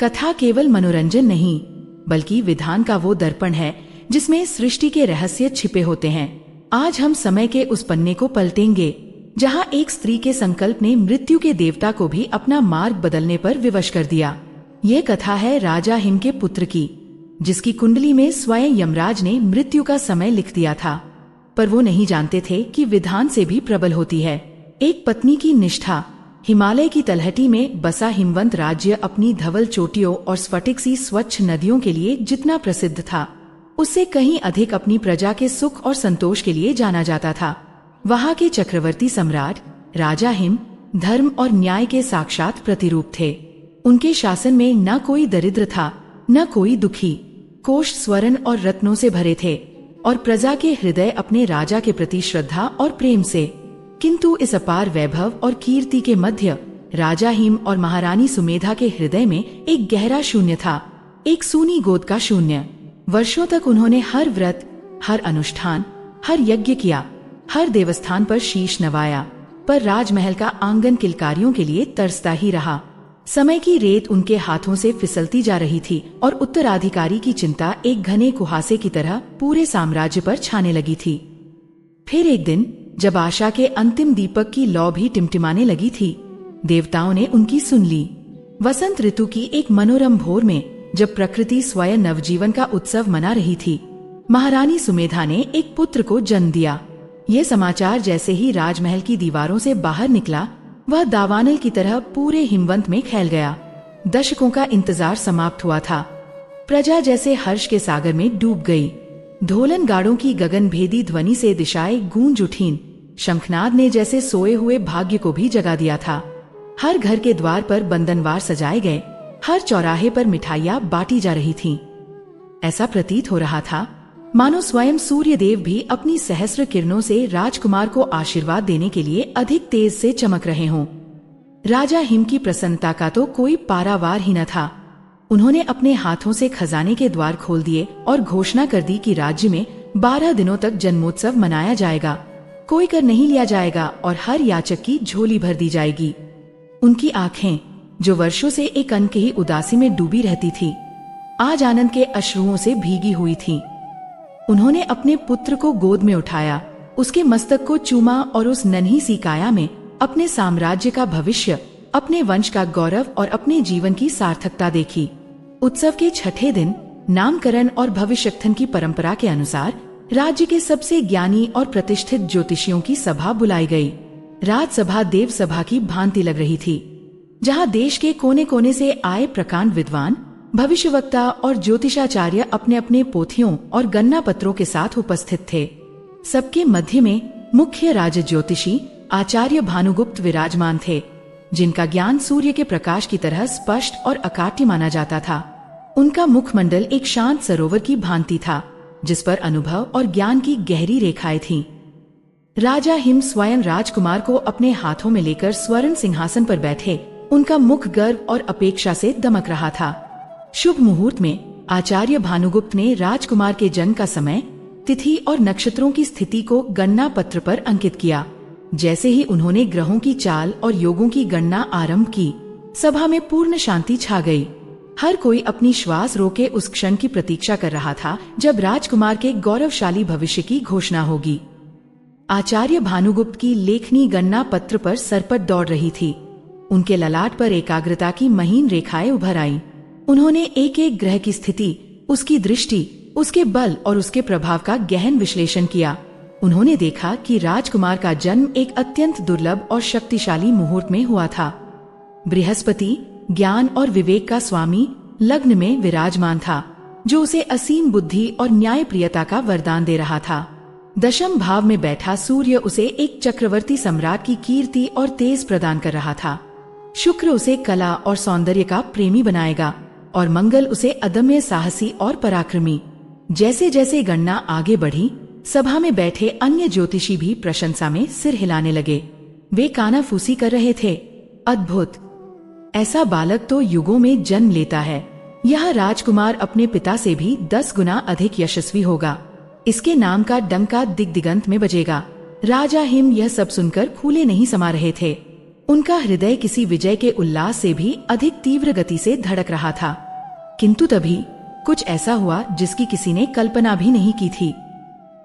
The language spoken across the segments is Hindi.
कथा केवल मनोरंजन नहीं, बल्कि विधान का वो दर्पण है जिसमें सृष्टि के रहस्य छिपे होते हैं। आज हम समय के उस पन्ने को पलटेंगे जहाँ एक स्त्री के संकल्प ने मृत्यु के देवता को भी अपना मार्ग बदलने पर विवश कर दिया। ये कथा है राजा हिम के पुत्र की, जिसकी कुंडली में स्वयं यमराज ने मृत्यु का समय लिख दिया था। पर वो नहीं जानते थे कि विधान से भी प्रबल होती है एक पत्नी की निष्ठा। हिमालय की तलहटी में बसा हिमवंत राज्य अपनी धवल चोटियों और स्फटिक सी स्वच्छ नदियों के लिए जितना प्रसिद्ध था, उससे कहीं अधिक अपनी प्रजा के सुख और संतोष के लिए जाना जाता था। वहाँ के चक्रवर्ती सम्राट राजा हिम धर्म और न्याय के साक्षात प्रतिरूप थे। उनके शासन में न कोई दरिद्र था, न कोई दुखी। कोष स्वर्ण और रत्नों से भरे थे और प्रजा के हृदय अपने राजा के प्रति श्रद्धा और प्रेम से। किंतु इस अपार वैभव और कीर्ति के मध्य राजा हिम और महारानी सुमेधा के हृदय में एक गहरा शून्य था, एक सूनी गोद का शून्य। वर्षों तक उन्होंने हर व्रत, हर अनुष्ठान, हर यज्ञ किया, हर देवस्थान पर शीश नवाया, पर राजमहल का आंगन किलकारियों के लिए तरसता ही रहा। समय की रेत उनके हाथों से फिसलती जा रही थी और उत्तराधिकारी की चिंता एक घने कुहासे की तरह पूरे साम्राज्य पर छाने लगी थी। फिर एक दिन जब आशा के अंतिम दीपक की लौ भी टिमटिमाने लगी थी, देवताओं ने उनकी सुन ली। वसंत ऋतु की एक मनोरम भोर में जब प्रकृति स्वयं नवजीवन का उत्सव मना रही थी, महारानी सुमेधा ने एक पुत्र को जन्म दिया। ये समाचार जैसे ही राजमहल की दीवारों से बाहर निकला, वह दावानल की तरह पूरे हिमवंत में फैल गया। दशकों का इंतजार समाप्त हुआ था। प्रजा जैसे हर्ष के सागर में डूब गई। ढोलन गाड़ों की गगन भेदी ध्वनि से दिशाएं गूंज उठीं। शंखनाद ने जैसे सोए हुए भाग्य को भी जगा दिया था। हर घर के द्वार पर बंधनवार सजाए गए, हर चौराहे पर मिठाइयां बांटी जा रही थीं। ऐसा प्रतीत हो रहा था मानो स्वयं सूर्य देव भी अपनी सहस्र किरणों से राजकुमार को आशीर्वाद देने के लिए अधिक तेज से चमक रहे हों। राजा हिम की प्रसन्नता का तो कोई पारावार ही न था। उन्होंने अपने हाथों से खजाने के द्वार खोल दिए और घोषणा कर दी कि राज्य में 12 दिनों तक जन्मोत्सव मनाया जाएगा, कोई कर नहीं लिया जाएगा और हर याचक की झोली भर दी जाएगी। उनकी आंखें, जो वर्षों से एक अनकही उदासी में डूबी रहती थी, आज आनंद के अश्रुओं से भीगी हुई थीं। उन्होंने अपने पुत्र को गोद में उठाया, उसके मस्तक को चूमा और उस नन्ही सी काया में अपने साम्राज्य का भविष्य, अपने वंश का गौरव और अपने जीवन की सार्थकता देखी। उत्सव के छठे दिन नामकरण और भविष्यक्तन की परंपरा के अनुसार राज्य के सबसे ज्ञानी और प्रतिष्ठित ज्योतिषियों की सभा बुलाई गई। राजसभा देव सभा की भांति लग रही थी, जहाँ देश के कोने कोने से आए प्रकांड विद्वान, भविष्यवक्ता और ज्योतिषाचार्य अपने अपने पोथियों और गन्ना पत्रों के साथ उपस्थित थे। सबके मध्य में मुख्य राज ज्योतिषी आचार्य भानुगुप्त विराजमान थे, जिनका ज्ञान सूर्य के प्रकाश की तरह स्पष्ट और अकाट्य माना जाता था। उनका मुखमंडल एक शांत सरोवर की भांति था, जिस पर अनुभव और ज्ञान की गहरी रेखाएं थीं। राजा हिम स्वयं राजकुमार को अपने हाथों में लेकर स्वर्ण सिंहासन पर बैठे। उनका मुख गर्व और अपेक्षा से दमक रहा था। शुभ मुहूर्त में आचार्य भानुगुप्त ने राजकुमार के जन्म का समय, तिथि और नक्षत्रों की स्थिति को गणना पत्र पर अंकित किया। जैसे ही उन्होंने ग्रहों की चाल और योगों की गणना आरंभ की, सभा में पूर्ण शांति छा गई। हर कोई अपनी श्वास रोके उस क्षण की प्रतीक्षा कर रहा था जब राजकुमार के गौरवशाली भविष्य की घोषणा होगी। आचार्य भानुगुप्त की लेखनी गणना पत्र पर सरपट दौड़ रही थी। उनके ललाट पर एकाग्रता की महीन रेखाएं उभर आईं। उन्होंने एक एक ग्रह की स्थिति, उसकी दृष्टि, उसके बल और उसके प्रभाव का गहन विश्लेषण किया। उन्होंने देखा कि राजकुमार का जन्म एक अत्यंत दुर्लभ और शक्तिशाली मुहूर्त में हुआ था। बृहस्पति, ज्ञान और विवेक का स्वामी, लग्न में विराजमान था, जो उसे असीम बुद्धि और न्यायप्रियता का वरदान दे रहा था। दशम भाव में बैठा सूर्य उसे एक चक्रवर्ती सम्राट की कीर्ति और तेज प्रदान कर रहा था। शुक्र उसे कला और सौंदर्य का प्रेमी बनाएगा और मंगल उसे अदम्य साहसी और पराक्रमी। जैसे जैसे गणना आगे बढ़ी, सभा में बैठे अन्य ज्योतिषी भी प्रशंसा में सिर हिलाने लगे। वे कानाफूसी कर रहे थे, अद्भुत! ऐसा बालक तो युगों में जन्म लेता है। यह राजकुमार अपने पिता से भी 10 गुना अधिक यशस्वी होगा। इसके नाम का डंका दिग्दिगंत में बजेगा। राजा हिम यह सब सुनकर फूले नहीं समा रहे थे। उनका हृदय किसी विजय के उल्लास से भी अधिक तीव्र गति से धड़क रहा था। किंतु तभी कुछ ऐसा हुआ जिसकी किसी ने कल्पना भी नहीं की थी।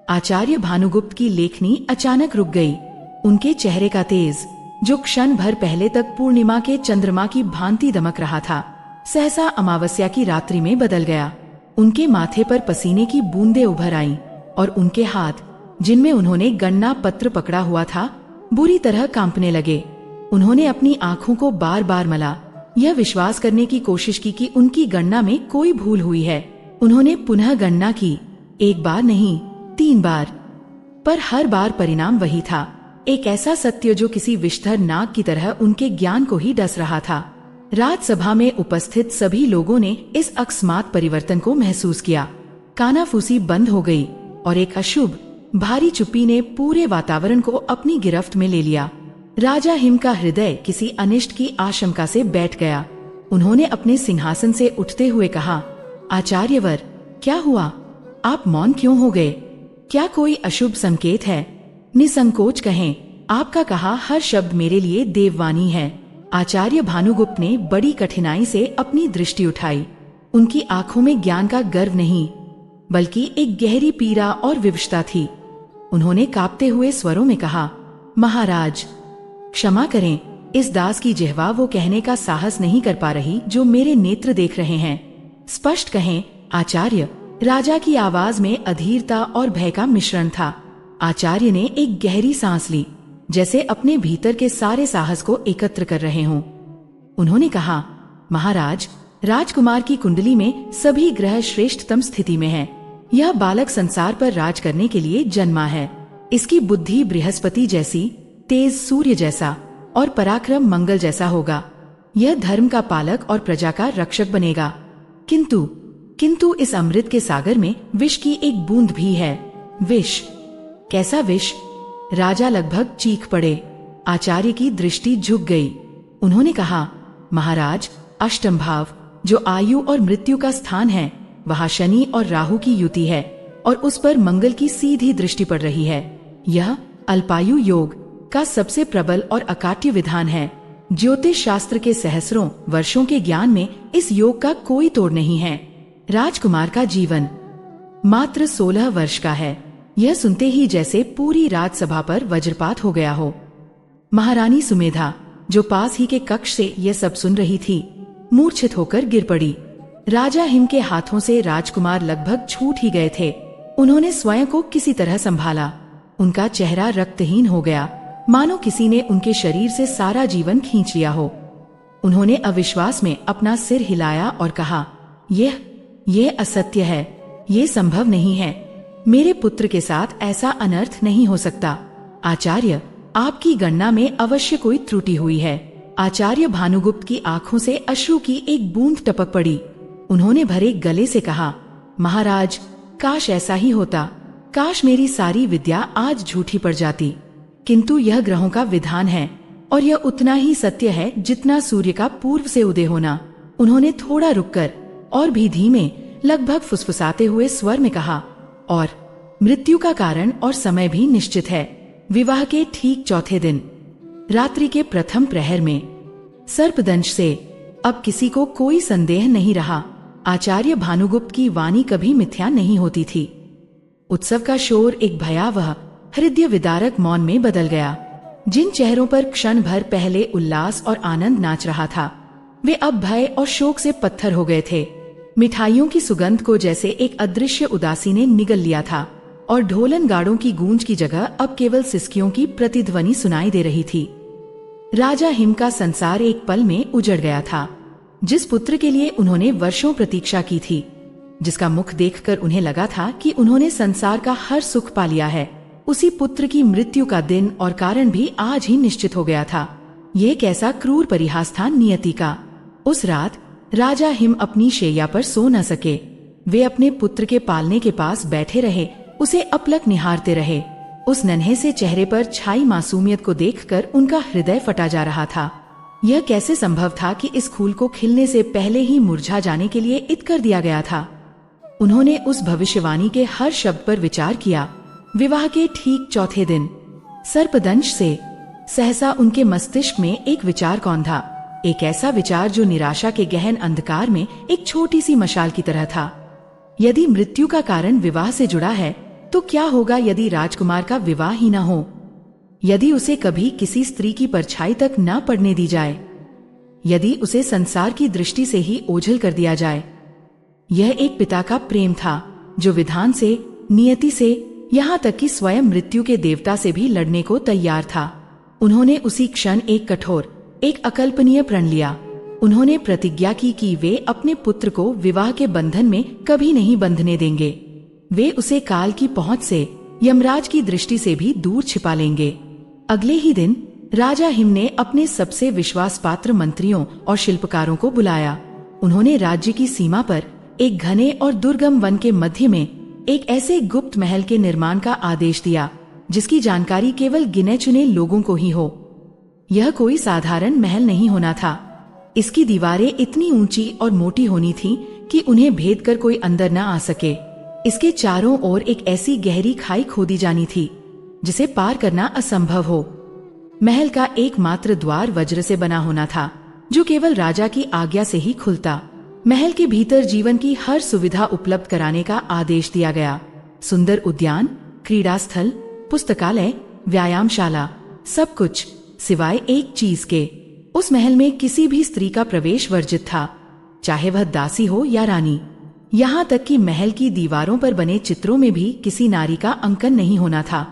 आचार्य भानुगुप्त की लेखनी अचानक रुक गई। उनके चेहरे का तेज, जो क्षण भर पहले तक पूर्णिमा के चंद्रमा की भांति दमक रहा था, सहसा अमावस्या की रात्रि में बदल गया। उनके माथे पर पसीने की बूंदें उभर आईं और उनके हाथ, जिनमें उन्होंने गणना पत्र पकड़ा हुआ था, बुरी तरह कांपने लगे। उन्होंने अपनी आंखों को बार बार मला, यह विश्वास करने की कोशिश की कि उनकी गणना में कोई भूल हुई है। उन्होंने पुनः गणना की, 1 बार नहीं 3 बार, पर हर बार परिणाम वही था, एक ऐसा सत्य जो किसी विषधर नाग की तरह उनके ज्ञान को ही डस रहा था। राजसभा में उपस्थित सभी लोगों ने इस अकस्मात परिवर्तन को महसूस किया। कानाफूसी बंद हो गई और एक अशुभ भारी चुप्पी ने पूरे वातावरण को अपनी गिरफ्त में ले लिया। राजा हिम का हृदय किसी अनिष्ट की आशंका से बैठ गया। उन्होंने अपने सिंहासन से उठते हुए कहा, आचार्यवर, क्या हुआ? आप मौन क्यों हो गए? क्या कोई अशुभ संकेत है? निसंकोच कहें, आपका कहा हर शब्द मेरे लिए देववाणी है। आचार्य भानुगुप्त ने बड़ी कठिनाई से अपनी दृष्टि उठाई। उनकी आंखों में ज्ञान का गर्व नहीं, बल्कि एक गहरी पीड़ा और विवशता थी। उन्होंने कांपते हुए स्वरों में कहा, महाराज, क्षमा करें, इस दास की जिह्वा वो कहने का साहस नहीं कर पा रही जो मेरे नेत्र देख रहे हैं। स्पष्ट कहें आचार्य, राजा की आवाज में अधीरता और भय का मिश्रण था। आचार्य ने एक गहरी सांस ली, जैसे अपने भीतर के सारे साहस को एकत्र कर रहे हों। उन्होंने कहा, महाराज, राजकुमार की कुंडली में सभी ग्रह श्रेष्ठतम स्थिति में हैं। यह बालक संसार पर राज करने के लिए जन्मा है। इसकी बुद्धि बृहस्पति जैसी, तेज सूर्य जैसा और पराक्रम मंगल जैसा होगा। यह धर्म का पालक और प्रजा का रक्षक बनेगा। किंतु इस अमृत के सागर में विष की एक बूंद भी है। विष? कैसा विष? राजा लगभग चीख पड़े। आचार्य की दृष्टि झुक गई। उन्होंने कहा, महाराज, अष्टम भाव, जो आयु और मृत्यु का स्थान है, वहाँ शनि और राहु की युति है और उस पर मंगल की सीधी दृष्टि पड़ रही है। यह अल्पायु योग का सबसे प्रबल और अकाट्य विधान है। ज्योतिष शास्त्र के सहस्रों वर्षों के ज्ञान में इस योग का कोई तोड़ नहीं है। राजकुमार का जीवन मात्र 16 वर्ष का है। यह सुनते ही जैसे पूरी राजसभा पर वज्रपात हो गया हो। महारानी सुमेधा, जो पास ही के कक्ष से यह सब सुन रही थी, मूर्छित होकर गिर पड़ी। राजा हिम के हाथों से राजकुमार लगभग छूट ही गए थे। उन्होंने स्वयं को किसी तरह संभाला। उनका चेहरा रक्तहीन हो गया, मानो किसी ने उनके शरीर से सारा जीवन खींच लिया हो। उन्होंने अविश्वास में अपना सिर हिलाया और कहा, यह असत्य है, ये संभव नहीं है। मेरे पुत्र के साथ ऐसा अनर्थ नहीं हो सकता। आचार्य, आपकी गणना में अवश्य कोई त्रुटि हुई है। आचार्य भानुगुप्त की आंखों से अश्रु की एक बूंद टपक पड़ी। उन्होंने भरे गले से कहा, महाराज, काश ऐसा ही होता। काश मेरी सारी विद्या आज झूठी पड़ जाती। किंतु यह ग्रहों का विधान है और यह उतना ही सत्य है जितना सूर्य का पूर्व से उदय होना। उन्होंने थोड़ा रुककर और भी धीमे, लगभग फुसफुसाते हुए स्वर में कहा, और मृत्यु का कारण और समय भी निश्चित है। विवाह के ठीक चौथे दिन, रात्रि के प्रथम प्रहर में, सर्पदंश से अब किसी को कोई संदेह नहीं रहा। आचार्य भानुगुप्त की वाणी कभी मिथ्या नहीं होती थी। उत्सव का शोर एक भयावह, हृदय विदारक मौन में बदल गया। जिन चेहरों पर क्षण भर पहले उल्लास और आनंद नाच रहा था, वे अब भय और शोक से पत्थर हो गए थे। मिठाइयों की सुगंध को जैसे एक अदृश्य उदासी ने निगल लिया था और ढोलन गाड़ों की गूंज की जगह अब केवल सिसकियों की प्रतिध्वनि सुनाई दे रही थी। राजा हिम का संसार एक पल में उजड़ गया था। जिस पुत्र के लिए उन्होंने वर्षों प्रतीक्षा की थी, जिसका मुख देखकर उन्हें लगा था कि उन्होंने संसार का हर सुख पा लिया है, उसी पुत्र की मृत्यु का दिन और कारण भी आज ही निश्चित हो गया था। ये कैसा क्रूर परिहास था नियति का। उस रात राजा हिम अपनी शैया पर सो न सके। वे अपने पुत्र के पालने के पास बैठे रहे, उसे अपलक निहारते रहे। उस नन्हे से चेहरे पर छाई मासूमियत को देखकर उनका हृदय फटा जा रहा था। यह कैसे संभव था कि इस फूल को खिलने से पहले ही मुरझा जाने के लिए इत कर दिया गया था। उन्होंने उस भविष्यवाणी के हर शब्द पर विचार किया। विवाह के ठीक चौथे दिन, सर्पदंश से सहसा उनके मस्तिष्क में एक विचार कौंधा, एक ऐसा विचार जो निराशा के गहन अंधकार में एक छोटी सी मशाल की तरह था। यदि मृत्यु का कारण विवाह से जुड़ा है, तो क्या होगा यदि राजकुमार का विवाह ही न हो? यदि उसे कभी किसी स्त्री की परछाई तक न पड़ने दी जाए, यदि उसे संसार की दृष्टि से ही ओझल कर दिया जाए। यह एक पिता का प्रेम था जो विधान से, नियति से, यहाँ तक कि स्वयं मृत्यु के देवता से भी लड़ने को तैयार था। उन्होंने उसी क्षण एक कठोर, एक अकल्पनीय प्रण लिया। उन्होंने प्रतिज्ञा की कि वे अपने पुत्र को विवाह के बंधन में कभी नहीं बंधने देंगे। वे उसे काल की पहुंच से, यमराज की दृष्टि से भी दूर छिपा लेंगे। अगले ही दिन राजा हिम ने अपने सबसे विश्वास पात्र मंत्रियों और शिल्पकारों को बुलाया। उन्होंने राज्य की सीमा पर एक घने और दुर्गम वन के मध्य में एक ऐसे गुप्त महल के निर्माण का आदेश दिया जिसकी जानकारी केवल गिने चुने लोगों को ही हो। यह कोई साधारण महल नहीं होना था। इसकी दीवारें इतनी ऊंची और मोटी होनी थीं कि उन्हें भेद कर कोई अंदर न आ सके। इसके चारों ओर एक ऐसी गहरी खाई खोदी जानी थी जिसे पार करना असंभव हो। महल का एकमात्र द्वार वज्र से बना होना था जो केवल राजा की आज्ञा से ही खुलता। महल के भीतर जीवन की हर सुविधा उपलब्ध कराने का आदेश दिया गया। सुंदर उद्यान, क्रीड़ा स्थल, पुस्तकालय, व्यायामशाला, सब कुछ सिवाय एक चीज के। उस महल में किसी भी स्त्री का प्रवेश वर्जित था, चाहे वह दासी हो या रानी। यहाँ तक कि महल की दीवारों पर बने चित्रों में भी किसी नारी का अंकन नहीं होना था।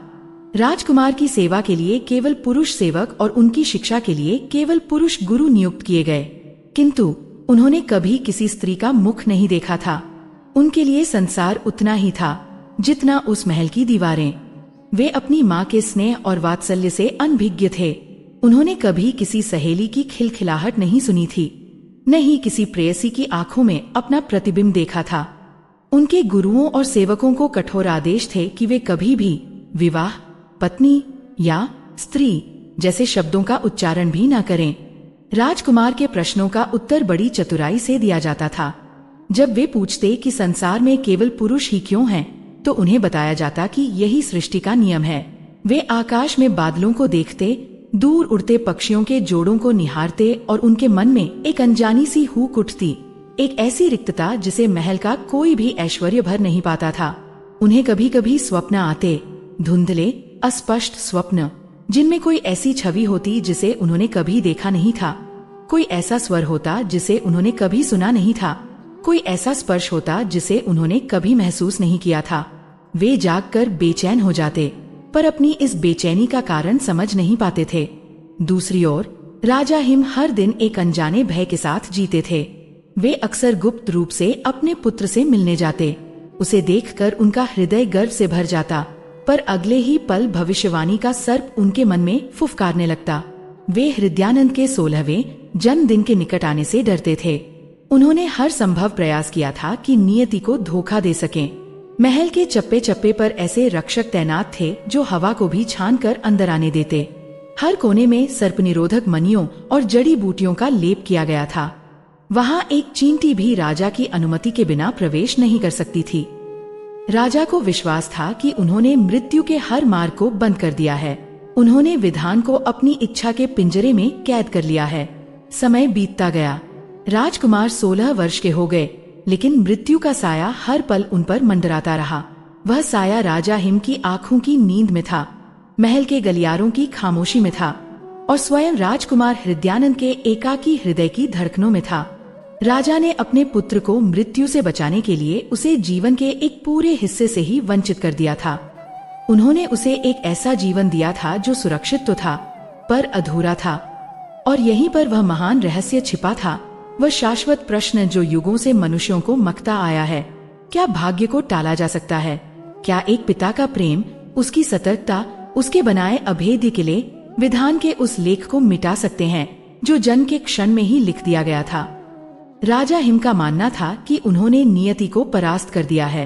राजकुमार की सेवा के लिए केवल पुरुष सेवक और उनकी शिक्षा के लिए केवल पुरुष गुरु नियुक्त किए गए, किंतु उन्होंने कभी किसी स्त्री का मुख नहीं देखा था। उनके लिए संसार उतना ही था जितना उस महल की दीवारें। वे अपनी माँ के स्नेह और वात्सल्य से अनभिज्ञ थे। उन्होंने कभी किसी सहेली की खिलखिलाहट नहीं सुनी थी, न ही किसी प्रेयसी की आंखों में अपना प्रतिबिंब देखा था। उनके गुरुओं और सेवकों को कठोर आदेश थे कि वे कभी भी विवाह, पत्नी या स्त्री जैसे शब्दों का उच्चारण भी न करें। राजकुमार के प्रश्नों का उत्तर बड़ी चतुराई से दिया जाता था। जब वे पूछते कि संसार में केवल पुरुष ही क्यों हैं, तो उन्हें बताया जाता कि यही सृष्टि का नियम है। वे आकाश में बादलों को देखते, दूर उड़ते पक्षियों के जोड़ों को निहारते और उनके मन में एक अनजानी सी हूक उठती, एक ऐसी रिक्तता जिसे महल का कोई भी ऐश्वर्य भर नहीं पाता था। उन्हें कभी कभी स्वप्न आते, धुंधले, अस्पष्ट स्वप्न, जिनमें कोई ऐसी छवि होती जिसे उन्होंने कभी देखा नहीं था, कोई ऐसा स्वर होता जिसे उन्होंने कभी सुना नहीं था, कोई ऐसा स्पर्श होता जिसे उन्होंने कभी महसूस नहीं किया था। वे जागकर बेचैन हो जाते, पर अपनी इस बेचैनी का कारण समझ नहीं पाते थे। दूसरी ओर राजा हिम हर दिन एक अनजाने भय के साथ जीते थे। वे अक्सर गुप्त रूप से अपने पुत्र से मिलने जाते। उसे देखकर उनका हृदय गर्व से भर जाता, पर अगले ही पल भविष्यवाणी का सर्प उनके मन में फुफकारने लगता। वे हृदयानंद के 16वें जन्मदिन के निकट आने से डरते थे। उन्होंने हर संभव प्रयास किया था कि नियति को धोखा दे सकें। महल के चप्पे चप्पे पर ऐसे रक्षक तैनात थे जो हवा को भी छान कर अंदर आने देते। हर कोने में सर्प निरोधक मणियों और जड़ी बूटियों का लेप किया गया था। वहाँ एक चींटी भी राजा की अनुमति के बिना प्रवेश नहीं कर सकती थी। राजा को विश्वास था कि उन्होंने मृत्यु के हर मार्ग को बंद कर दिया है। उन्होंने विधान को अपनी इच्छा के पिंजरे में कैद कर लिया है। समय बीतता गया। राजकुमार 16 वर्ष के हो गए, लेकिन मृत्यु का साया हर पल उन पर मंडराता रहा। वह साया राजा हिम की आंखों की नींद में था, महल के गलियारों की खामोशी में था, और स्वयं राजकुमार हृदयानंद के एकाकी हृदय की धड़कनों में था। राजा ने अपने पुत्र को मृत्यु से बचाने के लिए उसे जीवन के एक पूरे हिस्से से ही वंचित कर दिया था। उन्होंने उसे एक ऐसा जीवन दिया था जो सुरक्षित तो था, पर अधूरा था। और यहीं पर वह महान रहस्य छिपा था, वह शाश्वत प्रश्न जो युगों से मनुष्यों को मकता आया है। क्या भाग्य को टाला जा सकता है? क्या एक पिता का प्रेम, उसकी सतर्कता, उसके बनाए अभेद्य किले, विधान के उस लेख को मिटा सकते हैं जो जन्म के क्षण में ही लिख दिया गया था? राजा हिम का मानना था कि उन्होंने नियति को परास्त कर दिया है,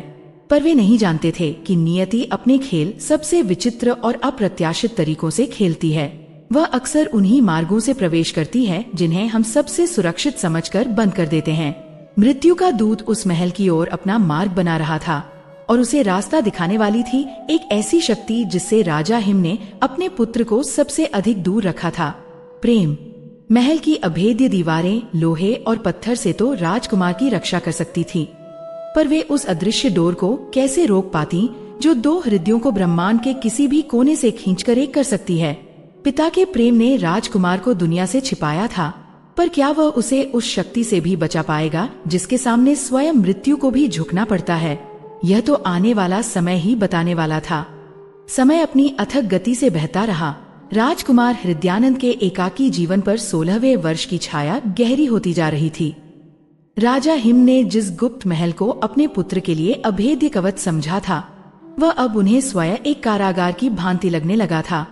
पर वे नहीं जानते थे कि नियति अपने खेल सबसे विचित्र और अप्रत्याशित तरीकों से खेलती है। वह अक्सर उन्हीं मार्गों से प्रवेश करती है जिन्हें हम सबसे सुरक्षित समझकर बंद कर देते हैं। मृत्यु का दूत उस महल की ओर अपना मार्ग बना रहा था, और उसे रास्ता दिखाने वाली थी एक ऐसी शक्ति जिससे राजा हिम ने अपने पुत्र को सबसे अधिक दूर रखा था, प्रेम। महल की अभेद्य दीवारें लोहे और पत्थर से तो राजकुमार की रक्षा कर सकती थी, पर वे उस अदृश्य डोर को कैसे रोक पाती जो दो हृदयों को ब्रह्मांड के किसी भी कोने से खींचकर एक कर सकती है। पिता के प्रेम ने राजकुमार को दुनिया से छिपाया था, पर क्या वह उसे उस शक्ति से भी बचा पाएगा जिसके सामने स्वयं मृत्यु को भी झुकना पड़ता है? यह तो आने वाला समय ही बताने वाला था। समय अपनी अथक गति से बहता रहा। राजकुमार हृदयानंद के एकाकी जीवन पर 16वें वर्ष की छाया गहरी होती जा रही थी। राजा हिम ने जिस गुप्त महल को अपने पुत्र के लिए अभेद्य कवच समझा था, वह अब उन्हें स्वयं एक कारागार की भांति लगने लगा था।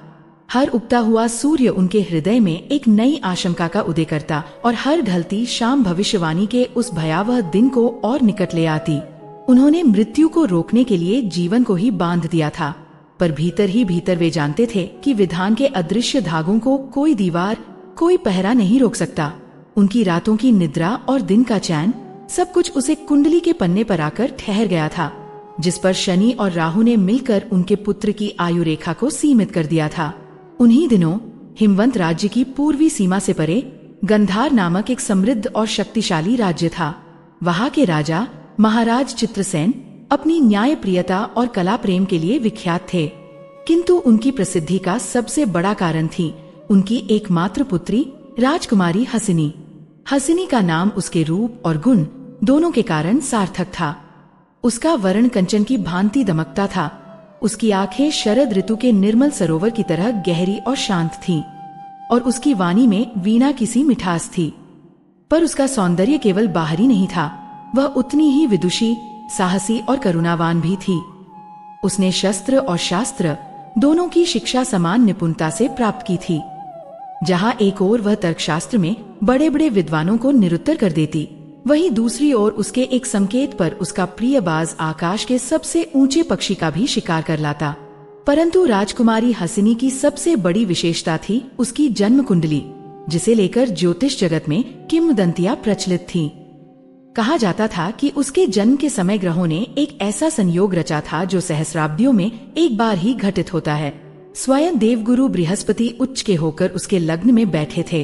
हर उगता हुआ सूर्य उनके हृदय में एक नई आशंका का उदय करता और हर ढलती शाम भविष्यवाणी के उस भयावह दिन को और निकट ले आती। उन्होंने मृत्यु को रोकने के लिए जीवन को ही बांध दिया था, पर भीतर ही भीतर वे जानते थे कि विधान के अदृश्य धागों को कोई दीवार, कोई पहरा नहीं रोक सकता। उनकी रातों की निद्रा और दिन का चैन, सब कुछ उसे कुंडली के पन्ने पर आकर ठहर गया था, जिस पर शनि और राहु ने मिलकर उनके पुत्र की आयु रेखा को सीमित कर दिया था। उन्हीं दिनों हिमवंत राज्य की पूर्वी सीमा से परे गंधार नामक एक समृद्ध और शक्तिशाली राज्य था। वहां के राजा महाराज चित्रसेन अपनी न्यायप्रियता और कला प्रेम के लिए विख्यात थे, किंतु उनकी प्रसिद्धि का सबसे बड़ा कारण थी उनकी एकमात्र पुत्री राजकुमारी हसिनी। हसिनी का नाम उसके रूप और गुण दोनों के कारण सार्थक था। उसका वर्ण कंचन की भांति दमकता था। उसकी आंखें शरद ऋतु के निर्मल सरोवर की तरह गहरी और शांत थीं, और उसकी वाणी में वीणा किसी मिठास थी। पर उसका सौंदर्य केवल बाहरी नहीं था, वह उतनी ही विदुषी, साहसी और करुणावान भी थी। उसने शस्त्र और शास्त्र दोनों की शिक्षा समान निपुणता से प्राप्त की थी। जहाँ एक ओर वह तर्कशास्त्र में बड़े बड़े विद्वानों को निरुत्तर कर देती, वहीं दूसरी ओर उसके एक संकेत पर उसका प्रिय बाज आकाश के सबसे ऊंचे पक्षी का भी शिकार कर लाता। परंतु राजकुमारी हसिनी की सबसे बड़ी विशेषता थी उसकी जन्म कुंडली, जिसे लेकर ज्योतिष जगत में किंवदंतियां प्रचलित थीं। कहा जाता था कि उसके जन्म के समय ग्रहों ने एक ऐसा संयोग रचा था जो सहस्राब्दियों में एक बार ही घटित होता है। स्वयं देवगुरु बृहस्पति उच्च के होकर उसके लग्न में बैठे थे,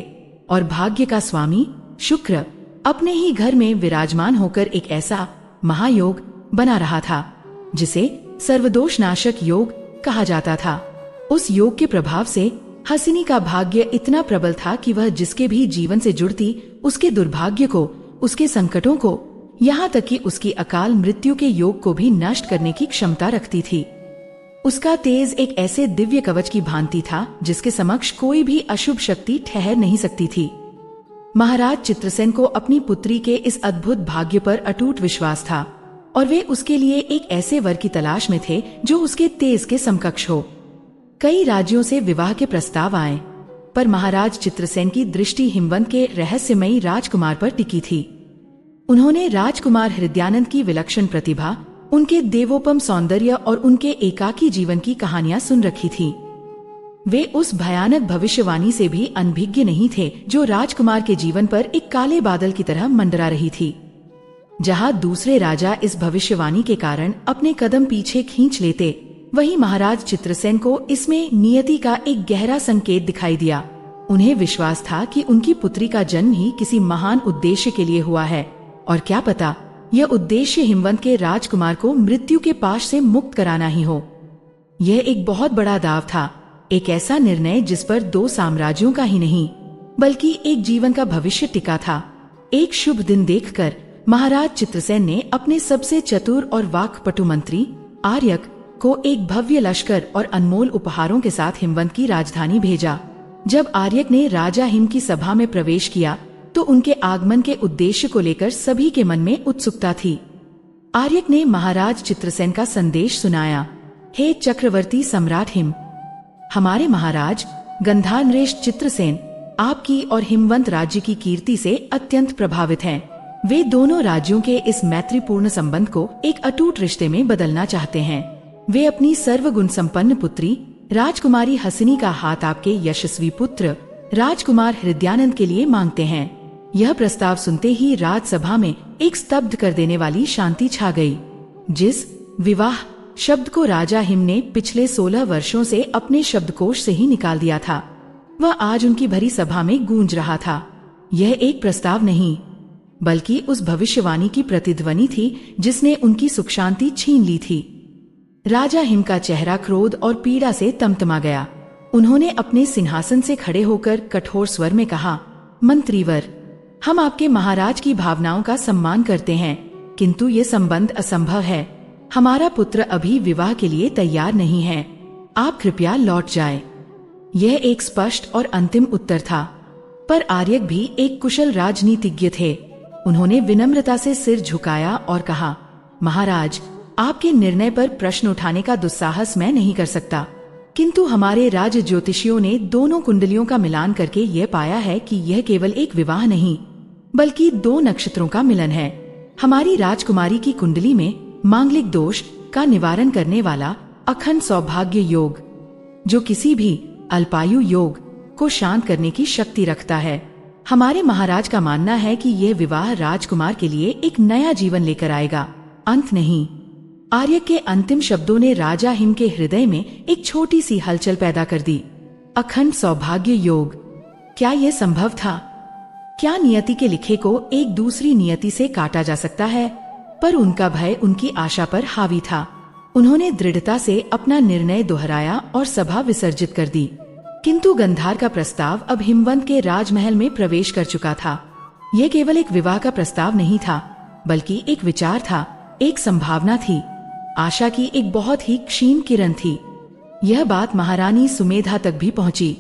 और भाग्य का स्वामी शुक्र अपने ही घर में विराजमान होकर एक ऐसा महायोग बना रहा था जिसे सर्वदोष नाशक योग कहा जाता था। उस योग के प्रभाव से हसिनी का भाग्य इतना प्रबल था कि वह जिसके भी जीवन से जुड़ती उसके दुर्भाग्य को, उसके संकटों को, यहाँ तक कि उसकी अकाल मृत्यु के योग को भी नष्ट करने की क्षमता रखती थी। उसका तेज एक ऐसे दिव्य कवच की भांति था जिसके समक्ष कोई भी अशुभ शक्ति ठहर नहीं सकती थी। महाराज चित्रसेन को अपनी पुत्री के इस अद्भुत भाग्य पर अटूट विश्वास था, और वे उसके लिए एक ऐसे वर की तलाश में थे जो उसके तेज के समकक्ष हो। कई राज्यों से विवाह के प्रस्ताव आए, पर महाराज चित्रसेन की दृष्टि हिमवंत के रहस्यमयी राजकुमार पर टिकी थी। उन्होंने राजकुमार हृदयानंद की विलक्षण प्रतिभा, उनके देवोपम सौंदर्य और उनके एकाकी जीवन की कहानियां सुन रखी थी। वे उस भयानक भविष्यवाणी से भी अनभिज्ञ नहीं थे जो राजकुमार के जीवन पर एक काले बादल की तरह मंडरा रही थी। जहां दूसरे राजा इस भविष्यवाणी के कारण अपने कदम पीछे खींच लेते, वहीं महाराज चित्रसेन को इसमें नियति का एक गहरा संकेत दिखाई दिया। उन्हें विश्वास था कि उनकी पुत्री का जन्म ही किसी महान उद्देश्य के लिए हुआ है, और क्या पता यह उद्देश्य हिमवंत के राजकुमार को मृत्यु के पाश से मुक्त कराना ही हो। यह एक बहुत बड़ा दाव था, एक ऐसा निर्णय जिस पर दो साम्राज्यों का ही नहीं बल्कि एक जीवन का भविष्य टिका था। एक शुभ दिन देखकर महाराज चित्रसेन ने अपने सबसे चतुर और वाक्पटु मंत्री आर्यक को एक भव्य लश्कर और अनमोल उपहारों के साथ हिमवंत की राजधानी भेजा। जब आर्यक ने राजा हिम की सभा में प्रवेश किया तो उनके आगमन के उद्देश्य को लेकर सभी के मन में उत्सुकता थी। आर्यक ने महाराज चित्रसेन का संदेश सुनाया। हे चक्रवर्ती सम्राट हिम, हमारे महाराज गंधार नरेश चित्रसेन आपकी और हिमवंत राज्य की कीर्ति से अत्यंत प्रभावित हैं। वे दोनों राज्यों के इस मैत्रीपूर्ण संबंध को एक अटूट रिश्ते में बदलना चाहते हैं। वे अपनी सर्वगुण संपन्न पुत्री राजकुमारी हसिनी का हाथ आपके यशस्वी पुत्र राजकुमार हृदयानंद के लिए मांगते हैं। यह प्रस्ताव सुनते ही राजसभा में एक स्तब्ध कर देने वाली शांति छा गई। जिस विवाह शब्द को राजा हिम ने पिछले 16 वर्षों से अपने शब्दकोश से ही निकाल दिया था। वह आज उनकी भरी सभा में गूंज रहा था। यह एक प्रस्ताव नहीं, बल्कि उस भविष्यवाणी की प्रतिध्वनि थी जिसने उनकी सुख शांति छीन ली थी। राजा हिम का चेहरा क्रोध और पीड़ा से तमतमा गया। उन्होंने अपने सिंहासन से खड़े होकर कठोर स्वर में कहा, मंत्रीवर, हम आपके महाराज की भावनाओं का सम्मान करते हैं, किंतु ये संबंध असंभव है। हमारा पुत्र अभी विवाह के लिए तैयार नहीं है। आप कृपया लौट जाएं। यह एक स्पष्ट और अंतिम उत्तर था, पर आर्यक भी एक कुशल राजनीतिज्ञ थे। उन्होंने विनम्रता से सिर झुकाया और कहा, महाराज, आपके निर्णय पर प्रश्न उठाने का दुस्साहस मैं नहीं कर सकता, किंतु हमारे राज ज्योतिषियों ने दोनों कुंडलियों का मिलान करके यह पाया है कि यह केवल एक विवाह नहीं, बल्कि 2 नक्षत्रों का मिलन है। हमारी राजकुमारी की कुंडली में मांगलिक दोष का निवारण करने वाला अखंड सौभाग्य योग, जो किसी भी अल्पायु योग को शांत करने की शक्ति रखता है। हमारे महाराज का मानना है कि यह विवाह राजकुमार के लिए एक नया जीवन लेकर आएगा, अंत नहीं। आर्य के अंतिम शब्दों ने राजा हिम के हृदय में एक छोटी सी हलचल पैदा कर दी। अखंड सौभाग्य योग, क्या यह संभव था? क्या नियति के लिखे को एक दूसरी नियति से काटा जा सकता है? पर उनका भय उनकी आशा पर हावी था। उन्होंने दृढ़ता से अपना निर्णय दोहराया और सभा विसर्जित कर दी। किंतु गंधार का प्रस्ताव अब हिमवंत के राजमहल में प्रवेश कर चुका था। यह केवल एक विवाह का प्रस्ताव नहीं था, बल्कि एक विचार था, एक संभावना थी, आशा की एक बहुत ही क्षीण किरण थी। यह बात महारानी सुमेधा तक भी पहुंची।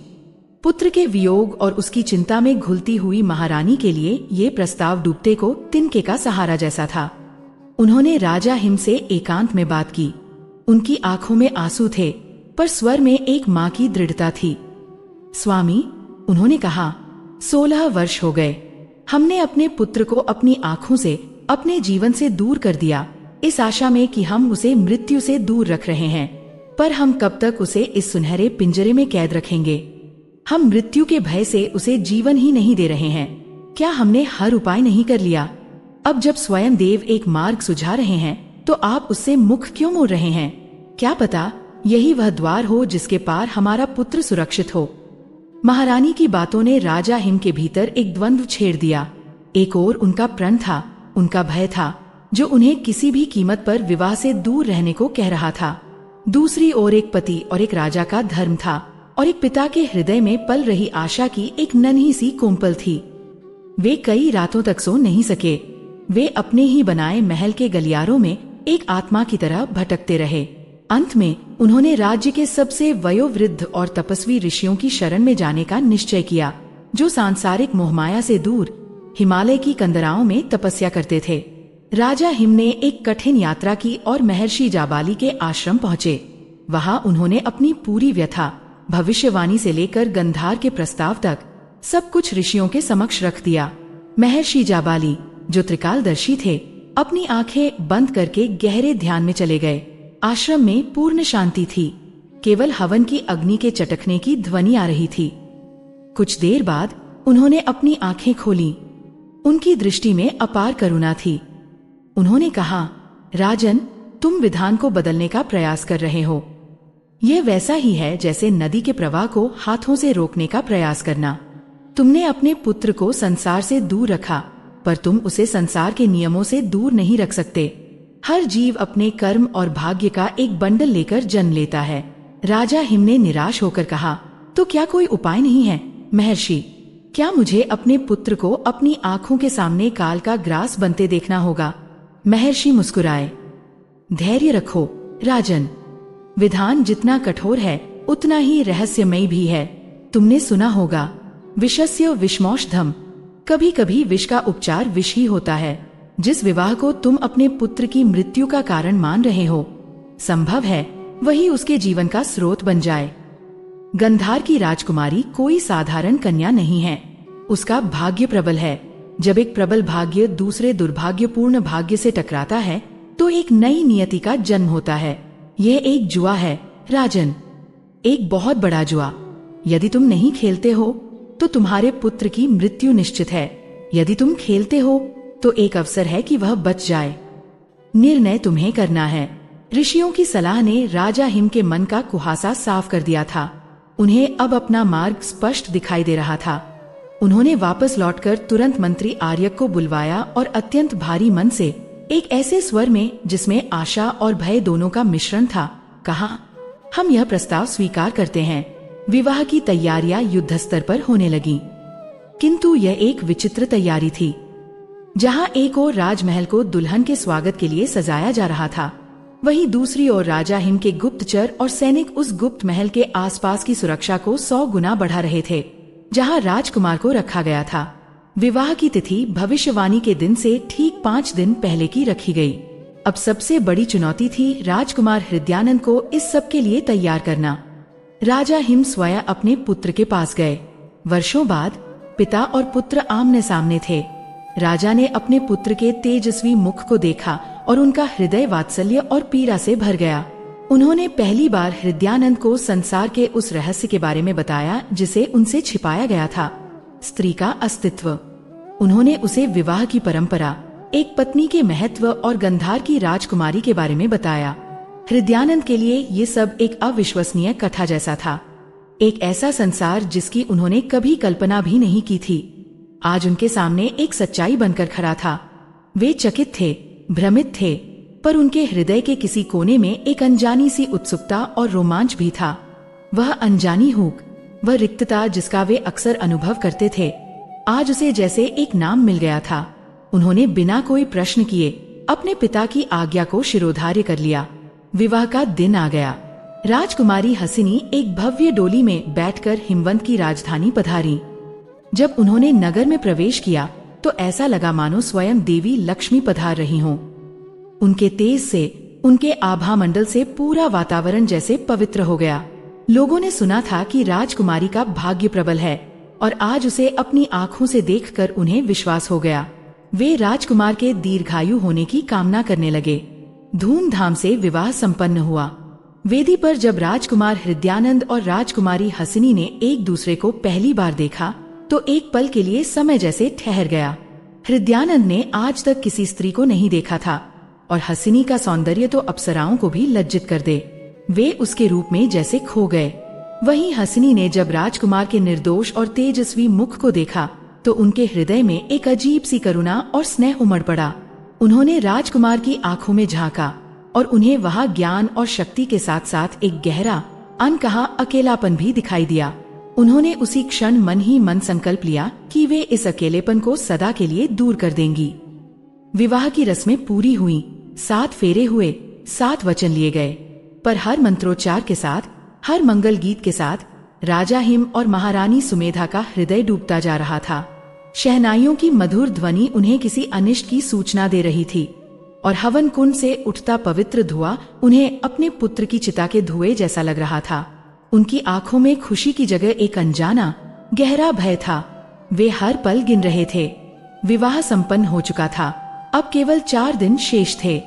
पुत्र के वियोग और उसकी चिंता में घुलती हुई महारानी के लिए ये प्रस्ताव डूबते को तिनके का सहारा जैसा था। उन्होंने राजा हिम से एकांत में बात की। उनकी आंखों में आंसू थे, पर स्वर में एक माँ की दृढ़ता थी। स्वामी, उन्होंने कहा, 16 वर्ष हो गए। हमने अपने पुत्र को अपनी आंखों से, अपने जीवन से दूर कर दिया, इस आशा में कि हम उसे मृत्यु से दूर रख रहे हैं। पर हम कब तक उसे इस सुनहरे पिंजरे में कैद रखेंगे? हम मृत्यु के भय से उसे जीवन ही नहीं दे रहे हैं। क्या हमने हर उपाय नहीं कर लिया? अब जब स्वयं देव एक मार्ग सुझा रहे हैं, तो आप उससे मुख क्यों मोड़ रहे हैं? क्या पता यही वह द्वार हो जिसके पार हमारा पुत्र सुरक्षित हो। महारानी की बातों ने राजा हिम के भीतर एक द्वंद्व छेड़ दिया। एक ओर उनका प्रण था, उनका भय था, जो उन्हें किसी भी कीमत पर विवाह से दूर रहने को कह रहा था। दूसरी ओर एक पति और एक राजा का धर्म था, और एक पिता के हृदय में पल रही आशा की एक नन्ही सी कोमपल थी। वे कई रातों तक सो नहीं सके। वे अपने ही बनाए महल के गलियारों में एक आत्मा की तरह भटकते रहे। अंत में उन्होंने राज्य के सबसे वयोवृद्ध और तपस्वी ऋषियों की शरण में जाने का निश्चय किया, जो सांसारिक मोहमाया से दूर हिमालय की कंदराओं में तपस्या करते थे। राजा हिम ने एक कठिन यात्रा की और महर्षि जाबाली के आश्रम पहुँचे। वहाँ उन्होंने अपनी पूरी व्यथा, भविष्यवाणी से लेकर गंधार के प्रस्ताव तक सब कुछ ऋषियों के समक्ष रख दिया। महर्षि जाबाली, जो त्रिकालदर्शी थे, अपनी आंखें बंद करके गहरे ध्यान में चले गए। आश्रम में पूर्ण शांति थी। केवल हवन की अग्नि के चटकने की ध्वनि आ रही थी। कुछ देर बाद उन्होंने अपनी आंखें खोली। उनकी दृष्टि में अपार करुणा थी। उन्होंने कहा, राजन, तुम विधान को बदलने का प्रयास कर रहे हो। यह वैसा ही है जैसे नदी के प्रवाह को हाथों से रोकने का प्रयास करना। तुमने अपने पुत्र को संसार से दूर रखा, पर तुम उसे संसार के नियमों से दूर नहीं रख सकते। हर जीव अपने कर्म और भाग्य का एक बंडल लेकर जन्म लेता है। राजा हिम ने निराश होकर कहा, तो क्या कोई उपाय नहीं है महर्षि? क्या मुझे अपने पुत्र को अपनी आंखों के सामने काल का ग्रास बनते देखना होगा? महर्षि मुस्कुराए। धैर्य रखो राजन। विधान जितना कठोर है, उतना ही रहस्यमयी भी है। तुमने सुना होगा, विषस्य विषमौषधम। कभी कभी विष का उपचार विष ही होता है। जिस विवाह को तुम अपने पुत्र की मृत्यु का कारण मान रहे हो, संभव है वही उसके जीवन का स्रोत बन जाए। गंधार की राजकुमारी कोई साधारण कन्या नहीं है। उसका भाग्य प्रबल है। जब एक प्रबल भाग्य दूसरे दुर्भाग्यपूर्ण भाग्य से टकराता है, तो एक नई नियति का जन्म होता है। यह एक जुआ है राजन, एक बहुत बड़ा जुआ। यदि तुम नहीं खेलते हो तो तुम्हारे पुत्र की मृत्यु निश्चित है। यदि तुम खेलते हो तो एक अवसर है कि वह बच जाए। निर्णय तुम्हें करना है। ऋषियों की सलाह ने राजा हिम के मन का कुहासा साफ कर दिया था। उन्हें अब अपना मार्ग स्पष्ट दिखाई दे रहा था। उन्होंने वापस लौटकर तुरंत मंत्री आर्यक को बुलवाया और अत्यंत भारी मन से, एक ऐसे स्वर में जिसमें आशा और भय दोनों का मिश्रण था, कहा, हम यह प्रस्ताव स्वीकार करते हैं। विवाह की तैयारियां युद्ध स्तर पर होने लगी, किंतु यह एक विचित्र तैयारी थी। जहां एक ओर राजमहल को दुल्हन के स्वागत के लिए सजाया जा रहा था, वहीं दूसरी ओर राजा हिम के गुप्तचर और सैनिक उस गुप्त महल के आसपास की सुरक्षा को 100 गुना बढ़ा रहे थे, जहां राजकुमार को रखा गया था। विवाह की तिथि भविष्यवाणी के दिन से ठीक 5 दिन पहले की रखी गई। अब सबसे बड़ी चुनौती थी राजकुमार हृदयानंद को इस सब के लिए तैयार करना। राजा हिम स्वयं अपने पुत्र के पास गए। वर्षों बाद पिता और पुत्र आमने सामने थे। राजा ने अपने पुत्र के तेजस्वी मुख को देखा और उनका हृदय वात्सल्य और पीड़ा से भर गया। उन्होंने पहली बार हृदयानंद को संसार के उस रहस्य के बारे में बताया जिसे उनसे छिपाया गया था, स्त्री का अस्तित्व। उन्होंने उसे विवाह की परंपरा, एक पत्नी के महत्व और गंधार की राजकुमारी के बारे में बताया। हृदयानंद के लिए ये सब एक अविश्वसनीय कथा जैसा था, एक ऐसा संसार जिसकी उन्होंने कभी कल्पना भी नहीं की थी। आज उनके सामने एक सच्चाई बनकर खड़ा था। वे चकित थे, भ्रमित थे, पर उनके हृदय के किसी कोने में एक अनजानी सी उत्सुकता और रोमांच भी था। वह अनजानी हुक, वह रिक्तता जिसका वे अक्सर अनुभव करते थे, आज उसे जैसे एक नाम मिल गया था। उन्होंने बिना कोई प्रश्न किए अपने पिता की आज्ञा को शिरोधार्य कर लिया। विवाह का दिन आ गया। राजकुमारी हसिनी एक भव्य डोली में बैठकर हिमवंत की राजधानी पधारी। जब उन्होंने नगर में प्रवेश किया तो ऐसा लगा मानो स्वयं देवी लक्ष्मी पधार रही हों। उनके तेज से, उनके आभा मंडल से पूरा वातावरण जैसे पवित्र हो गया। लोगों ने सुना था कि राजकुमारी का भाग्य प्रबल है और आज उसे अपनी आंखों से देखकर उन्हें विश्वास हो गया। वे राजकुमार के दीर्घायु होने की कामना करने लगे। धूमधाम से विवाह संपन्न हुआ। वेदी पर जब राजकुमार हृदयानंद और राजकुमारी हसिनी ने एक दूसरे को पहली बार देखा तो एक पल के लिए समय जैसे ठहर गया। हृदयानंद ने आज तक किसी स्त्री को नहीं देखा था और हसिनी का सौंदर्य तो अप्सराओं को भी लज्जित कर दे। वे उसके रूप में जैसे खो गए। वहीं हसिनी ने जब राजकुमार के निर्दोष और तेजस्वी मुख को देखा तो उनके हृदय में एक अजीब सी करुणा और स्नेह उमड़ पड़ा। उन्होंने राजकुमार की आंखों में झांका और उन्हें वहां ज्ञान और शक्ति के साथ साथ एक गहरा, अनकहा अकेलापन भी दिखाई दिया। उन्होंने उसी क्षण मन ही मन संकल्प लिया कि वे इस अकेलेपन को सदा के लिए दूर कर देंगी। विवाह की रस्में पूरी हुई, 7 फेरे हुए, 7 वचन लिए गए, पर हर मंत्रोच्चार के साथ, हर मंगल गीत के साथ राजा हिम और महारानी सुमेधा का हृदय डूबता जा रहा था। शहनाइयों की मधुर ध्वनि उन्हें किसी अनिष्ट की सूचना दे रही थी और हवन कुंड से उठता पवित्र धुआं उन्हें अपने पुत्र की चिता के धुएं जैसा लग रहा था। उनकी आंखों में खुशी की जगह एक अनजाना, गहरा भय था। वे हर पल गिन रहे थे। विवाह संपन्न हो चुका था। अब केवल 4 दिन शेष थे।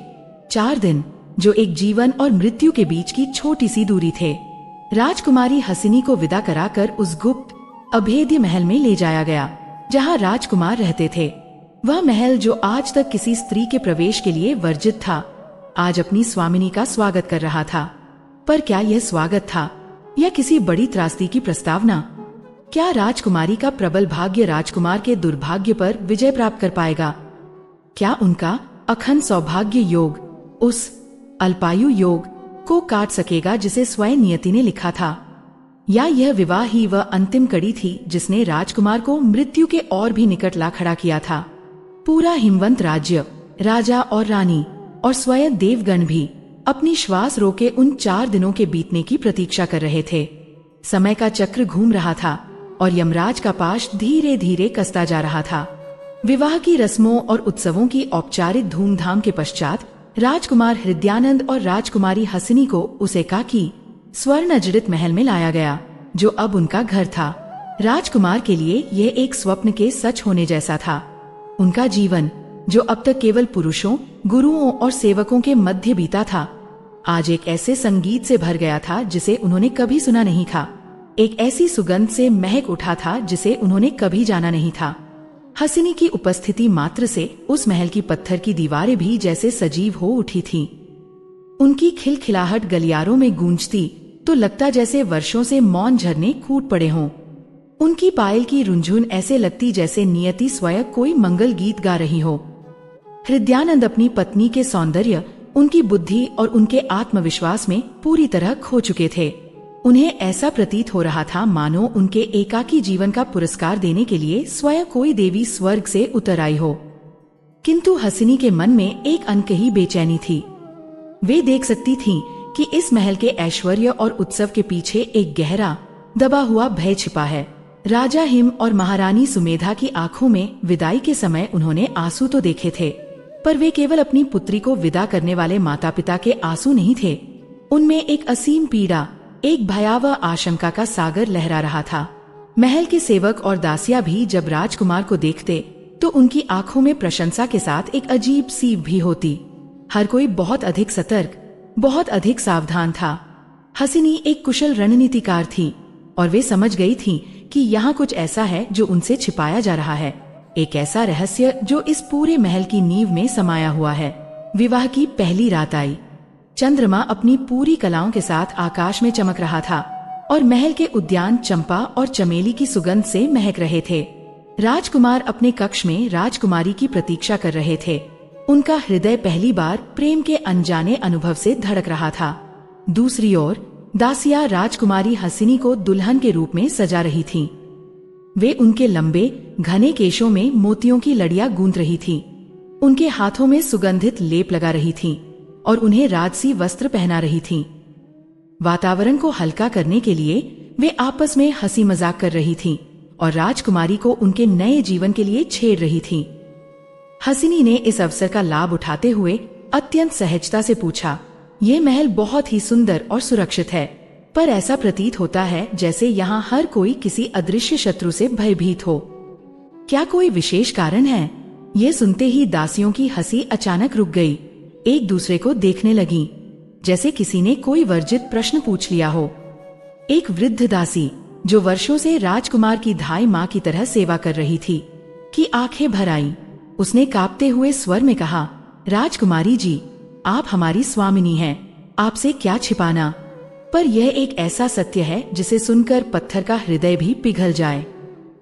4 दिन जो एक जीवन और मृत्यु के बीच की छोटी सी दूरी थे। राजकुमारी हसिनी को विदा कराकर उस गुप्त, अभेद्य महल में ले जाया गया जहां राजकुमार रहते थे। वह महल जो आज तक किसी स्त्री के प्रवेश के लिए वर्जित था, आज अपनी स्वामिनी का स्वागत कर रहा था। पर क्या यह स्वागत था या किसी बड़ी त्रासदी की प्रस्तावना? क्या राजकुमारी का प्रबल भाग्य राजकुमार के दुर्भाग्य पर विजय प्राप्त कर पाएगा? क्या उनका अखंड सौभाग्य योग उस अल्पायु योग को काट सकेगा जिसे स्वयं नियति ने लिखा था? या यह विवाह ही वह अंतिम कड़ी थी जिसने राजकुमार को मृत्यु के और भी निकट ला खड़ा किया था? पूरा हिमवंत राज्य, राजा और रानी और स्वयं देवगण भी अपनी श्वास रोके उन 4 दिनों के बीतने की प्रतीक्षा कर रहे थे। समय का चक्र घूम रहा था और यमराज का पाश धीरे धीरे कसता जा रहा था। विवाह की रस्मों और उत्सवों की औपचारिक धूमधाम के पश्चात राजकुमार हृदयानंद और राजकुमारी हसिनी को उस एकाकी, स्वर्ण जड़ित महल में लाया गया जो अब उनका घर था। राजकुमार के लिए यह एक स्वप्न के सच होने जैसा था। उनका जीवन जो अब तक केवल पुरुषों, गुरुओं और सेवकों के मध्य बीता था, आज एक ऐसे संगीत से भर गया था जिसे उन्होंने कभी सुना नहीं था। एक ऐसी सुगंध से महक उठा था जिसे उन्होंने कभी जाना नहीं था। हसिनी की उपस्थिति मात्र से उस महल की पत्थर की दीवारें भी जैसे सजीव हो उठी थीं। उनकी खिलखिलाहट गलियारों में गूंजती तो लगता जैसे वर्षों से मौन झरने कूट पड़े हों। उनकी पायल की रुंझुन ऐसे लगती जैसे नियति स्वयं कोई मंगल गीत गा रही हो। हृदयानंद अपनी पत्नी के सौंदर्य, उनकी बुद्धि और उनके आत्मविश्वास में पूरी तरह खो चुके थे। उन्हें ऐसा प्रतीत हो रहा था मानो उनके एकाकी जीवन का पुरस्कार देने के लिए स्वयं कोई देवी स्वर्ग से उतर आई हो। किंतु हसिनी के मन में एक अनकही बेचैनी थी। वे देख सकती थीं कि इस महल के ऐश्वर्य और उत्सव के पीछे एक गहरा दबा हुआ भय छिपा है। राजा हिम और महारानी सुमेधा की आंखों में विदाई के समय उन्होंने आंसू तो देखे थे, पर वे केवल अपनी पुत्री को विदा करने वाले माता पिता के आंसू नहीं थे। उनमें एक असीम पीड़ा, एक भयावह आशंका का सागर लहरा रहा था। महल के सेवक और दासियां भी जब राजकुमार को देखते तो उनकी आंखों में प्रशंसा के साथ एक अजीब सी भी होती। हर कोई बहुत अधिक सतर्क, बहुत अधिक सावधान था। हसिनी एक कुशल रणनीतिकार थी और वे समझ गई थीं कि यहाँ कुछ ऐसा है जो उनसे छिपाया जा रहा है, एक ऐसा रहस्य जो इस पूरे महल की नींव में समाया हुआ है। विवाह की पहली रात आई। चंद्रमा अपनी पूरी कलाओं के साथ आकाश में चमक रहा था और महल के उद्यान चंपा और चमेली की सुगंध से महक रहे थे। राजकुमार अपने कक्ष में राजकुमारी की प्रतीक्षा कर रहे थे। उनका हृदय पहली बार प्रेम के अनजाने अनुभव से धड़क रहा था। दूसरी ओर दासियां राजकुमारी हसिनी को दुल्हन के रूप में सजा रही थीं। वे उनके लंबे घने केशों में मोतियों की लड़ियां गूंथ रही थीं, उनके हाथों में सुगंधित लेप लगा रही थीं और उन्हें राजसी वस्त्र पहना रही थीं। वातावरण को हल्का करने के लिए वे आपस में हंसी मजाक कर रही थीं और राजकुमारी को उनके नए जीवन के लिए छेड़ रही थीं। हसिनी ने इस अवसर का लाभ उठाते हुए अत्यंत सहजता से पूछा, ये महल बहुत ही सुंदर और सुरक्षित है, पर ऐसा प्रतीत होता है जैसे यहाँ हर कोई किसी अदृश्य शत्रु से भयभीत हो। क्या कोई विशेष कारण है? ये सुनते ही दासियों की हंसी अचानक रुक गई। एक दूसरे को देखने लगी जैसे किसी ने कोई वर्जित प्रश्न पूछ लिया हो। एक वृद्ध दासी जो वर्षों से राजकुमार की धाई माँ की तरह सेवा कर रही थी की आंखें भर आईं। उसने कांपते हुए स्वर में कहा, राजकुमारी जी, आप हमारी स्वामिनी हैं, आपसे क्या छिपाना। पर यह एक ऐसा सत्य है जिसे सुनकर पत्थर का हृदय भी पिघल जाए।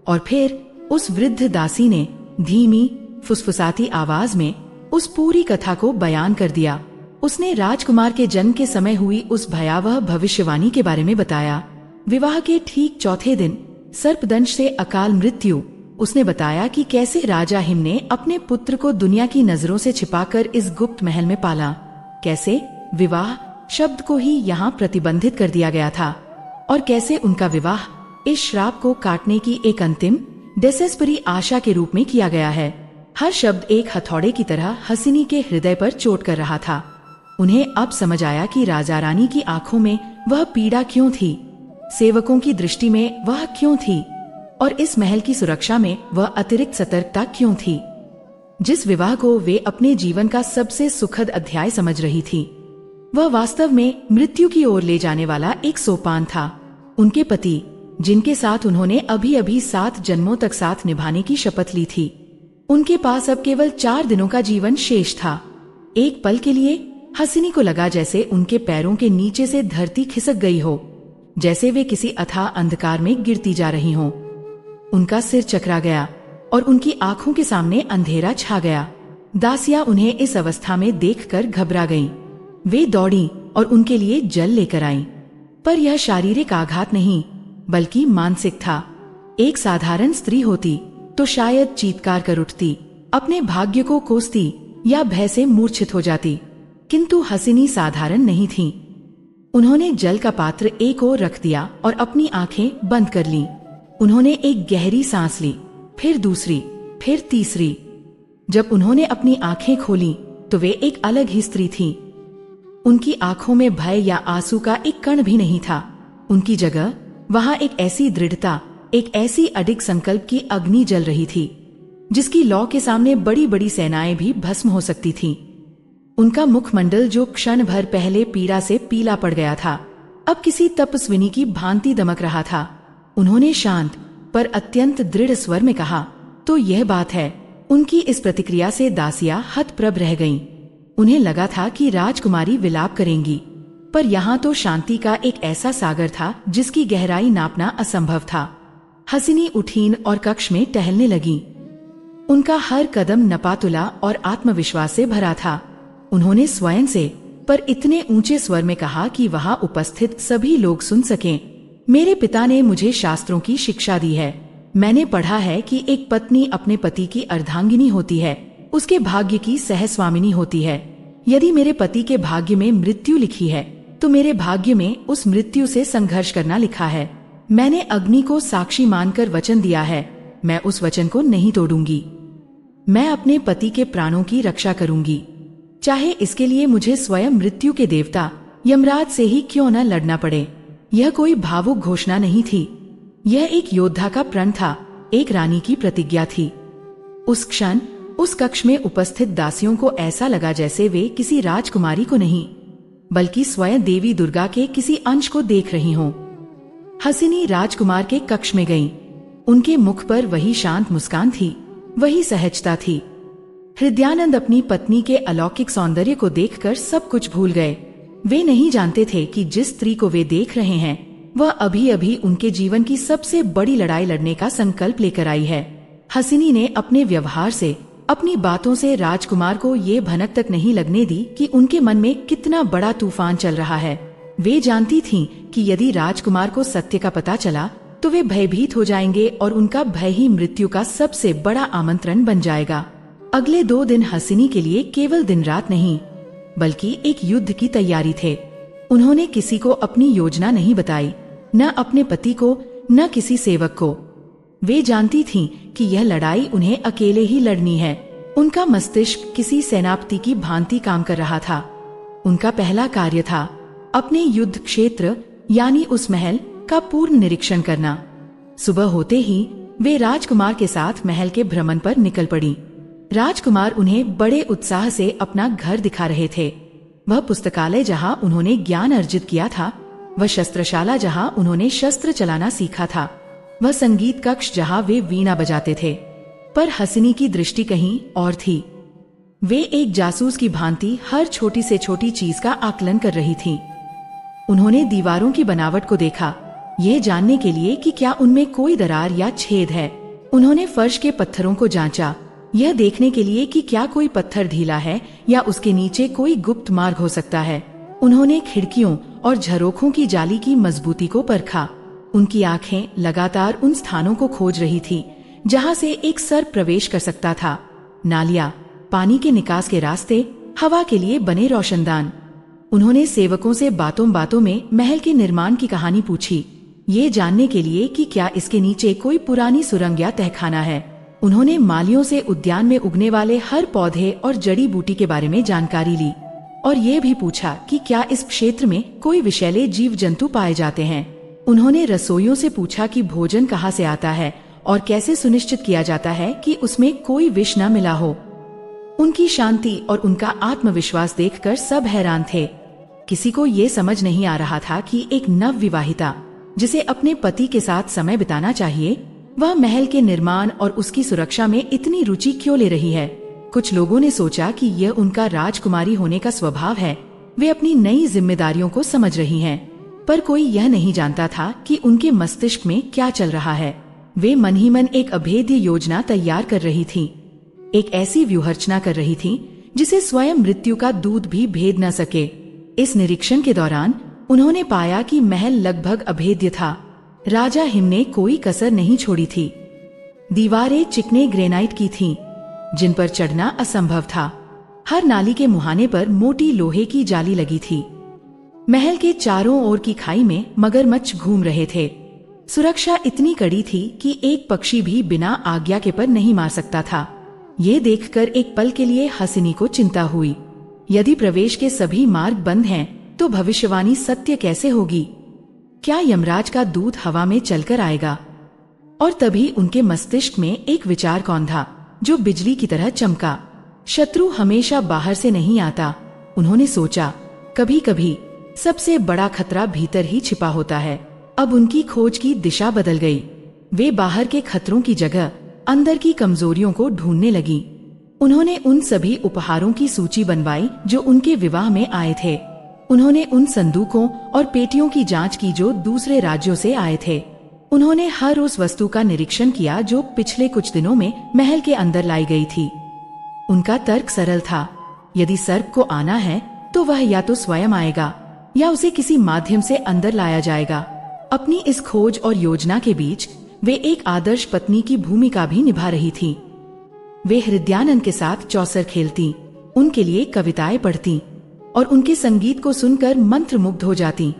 और फिर उस वृद्ध दासी ने धीमी फुसफुसाती आवाज में उस पूरी कथा को बयान कर दिया। उसने राजकुमार के जन्म के समय हुई उस भयावह भविष्यवाणी के बारे में बताया। विवाह के ठीक चौथे दिन सर्पदंश से अकाल मृत्यु। उसने बताया कि कैसे राजा हिम ने अपने पुत्र को दुनिया की नजरों से छिपाकर इस गुप्त महल में पाला, कैसे विवाह शब्द को ही यहाँ प्रतिबंधित कर दिया गया था और कैसे उनका विवाह इस श्राप को काटने की एक अंतिम डेसेस्परी आशा के रूप में किया गया है। हर शब्द एक हथौड़े की तरह हसिनी के हृदय पर चोट कर रहा था। उन्हें अब समझ आया कि राजा रानी की आंखों में वह पीड़ा क्यों थी, सेवकों की दृष्टि में वह क्यों थी और इस महल की सुरक्षा में वह अतिरिक्त सतर्कता क्यों थी। जिस विवाह को वे अपने जीवन का सबसे सुखद अध्याय समझ रही थी, वह वास्तव में मृत्यु की ओर ले जाने वाला एक सोपान था। उनके पति, जिनके साथ उन्होंने अभी अभी 7 जन्मों तक साथ निभाने की शपथ ली थी, उनके पास अब केवल 4 दिनों का जीवन शेष था। एक पल के लिए हसिनी को लगा जैसे उनके पैरों के नीचे से धरती खिसक गई हो, जैसे वे किसी अथाह अंधकार में गिरती जा रही हों। उनका सिर चकरा गया और उनकी आंखों के सामने अंधेरा छा गया। दासियां उन्हें इस अवस्था में देखकर घबरा गईं। वे दौड़ी और उनके लिए जल लेकर आईं। पर यह शारीरिक आघात नहीं बल्कि मानसिक था। एक साधारण स्त्री होती तो शायद चीत्कार कर उठती, अपने भाग्य को कोसती या भय से मूर्छित हो जाती, किंतु हसिनी साधारण नहीं थी। उन्होंने जल का पात्र एक ओर रख दिया और अपनी आंखें बंद कर लीं। उन्होंने एक गहरी सांस ली, फिर दूसरी, फिर तीसरी। जब उन्होंने अपनी आंखें खोलीं तो वे एक अलग ही स्त्री थीं। उनकी आंखों में भय या आंसू का एक कण भी नहीं था। उनकी जगह वहां एक ऐसी दृढ़ता, एक ऐसी अडिग संकल्प की अग्नि जल रही थी जिसकी लौ के सामने बड़ी बड़ी सेनाएं भी भस्म हो सकती थीं। उनका मुखमंडल जो क्षण भर पहले पीड़ा से पीला पड़ गया था, अब किसी तपस्विनी की भांति दमक रहा था। उन्होंने शांत पर अत्यंत दृढ़ स्वर में कहा, तो यह बात है। उनकी इस प्रतिक्रिया से दासियां हतप्रभ रह गईं। उन्हें लगा था कि राजकुमारी विलाप करेंगी, पर यहाँ तो शांति का एक ऐसा सागर था जिसकी गहराई नापना असंभव था। हसीनी उठीं और कक्ष में टहलने लगी। उनका हर कदम नपातुला और आत्मविश्वास से भरा था। उन्होंने स्वयं से, पर इतने ऊंचे स्वर में कहा कि वहां उपस्थित सभी लोग सुन सकें, मेरे पिता ने मुझे शास्त्रों की शिक्षा दी है। मैंने पढ़ा है कि एक पत्नी अपने पति की अर्धांगिनी होती है, उसके भाग्य की सहस्वामिनी होती है। यदि मेरे पति के भाग्य में मृत्यु लिखी है तो मेरे भाग्य में उस मृत्यु से संघर्ष करना लिखा है। मैंने अग्नि को साक्षी मानकर वचन दिया है, मैं उस वचन को नहीं तोड़ूंगी। मैं अपने पति के प्राणों की रक्षा करूंगी, चाहे इसके लिए मुझे स्वयं मृत्यु के देवता यमराज से ही क्यों न लड़ना पड़े। यह कोई भावुक घोषणा नहीं थी, यह एक योद्धा का प्रण था, एक रानी की प्रतिज्ञा थी। उस क्षण उस कक्ष में उपस्थित दासियों को ऐसा लगा जैसे वे किसी राजकुमारी को नहीं, बल्कि स्वयं देवी दुर्गा के किसी अंश को देख रही हों। हसीनी राजकुमार के कक्ष में गईं। उनके मुख पर वही शांत मुस्कान थी, वही सहजता थी। हृदयानंद अपनी पत्नी के अलौकिक सौंदर्य को देखकर सब कुछ भूल गए। वे नहीं जानते थे कि जिस स्त्री को वे देख रहे हैं वह अभी अभी उनके जीवन की सबसे बड़ी लड़ाई लड़ने का संकल्प लेकर आई है। हसीनी ने अपने व्यवहार से, अपनी बातों से राजकुमार को ये भनक तक नहीं लगने दी कि उनके मन में कितना बड़ा तूफान चल रहा है। वे जानती थीं कि यदि राजकुमार को सत्य का पता चला तो वे भयभीत हो जाएंगे और उनका भय ही मृत्यु का सबसे बड़ा आमंत्रण बन जाएगा। अगले 2 दिन हसीनी के लिए केवल दिन रात नहीं, बल्कि एक युद्ध की तैयारी थे। उन्होंने किसी को अपनी योजना नहीं बताई, न अपने पति को, न किसी सेवक को। वे जानती थीं कि यह लड़ाई उन्हें अकेले ही लड़नी है। उनका मस्तिष्क किसी सेनापति की भांति काम कर रहा था। उनका पहला कार्य था अपने युद्ध क्षेत्र यानी उस महल का पूर्ण निरीक्षण करना। सुबह होते ही वे राजकुमार के साथ महल के भ्रमण पर निकल पड़ी। राजकुमार उन्हें बड़े उत्साह से अपना घर दिखा रहे थे। वह पुस्तकालय जहां उन्होंने ज्ञान अर्जित किया था, वह शस्त्रशाला जहां उन्होंने शस्त्र चलाना सीखा था, वह संगीत कक्ष जहां वे वीणा बजाते थे। पर हसीनी की दृष्टि कहीं और थी। वे एक जासूस की भांति हर छोटी से छोटी चीज का आकलन कर रही थीं। उन्होंने दीवारों की बनावट को देखा, यह जानने के लिए कि क्या उनमें कोई दरार या छेद है। उन्होंने फर्श के पत्थरों को जांचा, यह देखने के लिए कि क्या कोई पत्थर ढीला है या उसके नीचे कोई गुप्त मार्ग हो सकता है। उन्होंने खिड़कियों और झरोखों की जाली की मजबूती को परखा। उनकी आंखें लगातार उन स्थानों को खोज रही थी जहां से एक सर्प प्रवेश कर सकता था। नालियां, पानी के निकास के रास्ते, हवा के लिए बने रोशनदान। उन्होंने सेवकों से बातों बातों में महल के निर्माण की कहानी पूछी, ये जानने के लिए कि क्या इसके नीचे कोई पुरानी सुरंग या तहखाना है। उन्होंने मालियों से उद्यान में उगने वाले हर पौधे और जड़ी बूटी के बारे में जानकारी ली और ये भी पूछा कि क्या इस क्षेत्र में कोई विषैले जीव जंतु पाए जाते हैं। उन्होंने रसोइयों से पूछा कि भोजन कहाँ से आता है और कैसे सुनिश्चित किया जाता है कि उसमें कोई विष न मिला हो। उनकी शांति और उनका आत्मविश्वास देखकर सब हैरान थे। किसी को ये समझ नहीं आ रहा था कि एक नवविवाहिता जिसे अपने पति के साथ समय बिताना चाहिए, वह महल के निर्माण और उसकी सुरक्षा में इतनी रुचि क्यों ले रही है। कुछ लोगों ने सोचा कि यह उनका राजकुमारी होने का स्वभाव है, वे अपनी नई जिम्मेदारियों को समझ रही हैं। पर कोई यह नहीं जानता था कि उनके मस्तिष्क में क्या चल रहा है। वे मन ही मन एक अभेद्य योजना तैयार कर रही थीं, एक ऐसी व्यूहरचना कर रही थीं जिसे स्वयं मृत्यु का दूत भी भेद न सके। इस निरीक्षण के दौरान उन्होंने पाया कि महल लगभग अभेद्य था। राजा हिम ने कोई कसर नहीं छोड़ी थी। दीवारें चिकने ग्रेनाइट की थीं, जिन पर चढ़ना असंभव था। हर नाली के मुहाने पर मोटी लोहे की जाली लगी थी। महल के चारों ओर की खाई में मगरमच्छ घूम रहे थे। सुरक्षा इतनी कड़ी थी कि एक पक्षी भी बिना आज्ञा के पर नहीं मार सकता था। ये देखकर एक पल के लिए हसीनी को चिंता हुई। यदि प्रवेश के सभी मार्ग बंद हैं, तो भविष्यवाणी सत्य कैसे होगी? क्या यमराज का दूत हवा में चलकर आएगा? और तभी उनके मस्तिष्क में एक विचार कौंधा जो बिजली की तरह चमका। शत्रु हमेशा बाहर से नहीं आता, उन्होंने सोचा। कभी कभी सबसे बड़ा खतरा भीतर ही छिपा होता है। अब उनकी खोज की दिशा बदल गई। वे बाहर के खतरों की जगह अंदर की कमजोरियों को ढूंढने लगी। उन्होंने उन सभी उपहारों की सूची बनवाई जो उनके विवाह में आए थे। उन्होंने उन संदूकों और पेटियों की जांच की जो दूसरे राज्यों से आए थे। उन्होंने हर उस वस्तु का निरीक्षण किया जो पिछले कुछ दिनों में महल के अंदर लाई गई थी। उनका तर्क सरल था, यदि सर्प को आना है तो वह या तो स्वयं आएगा या उसे किसी माध्यम से अंदर लाया जाएगा। अपनी इस खोज और योजना के बीच वे एक आदर्श पत्नी की भूमिका भी निभा रही थीं। वे हृदयानंद के साथ चौसर खेलती, उनके लिए कविताएं पढ़ती और उनके संगीत को सुनकर मंत्रमुग्ध हो जाती।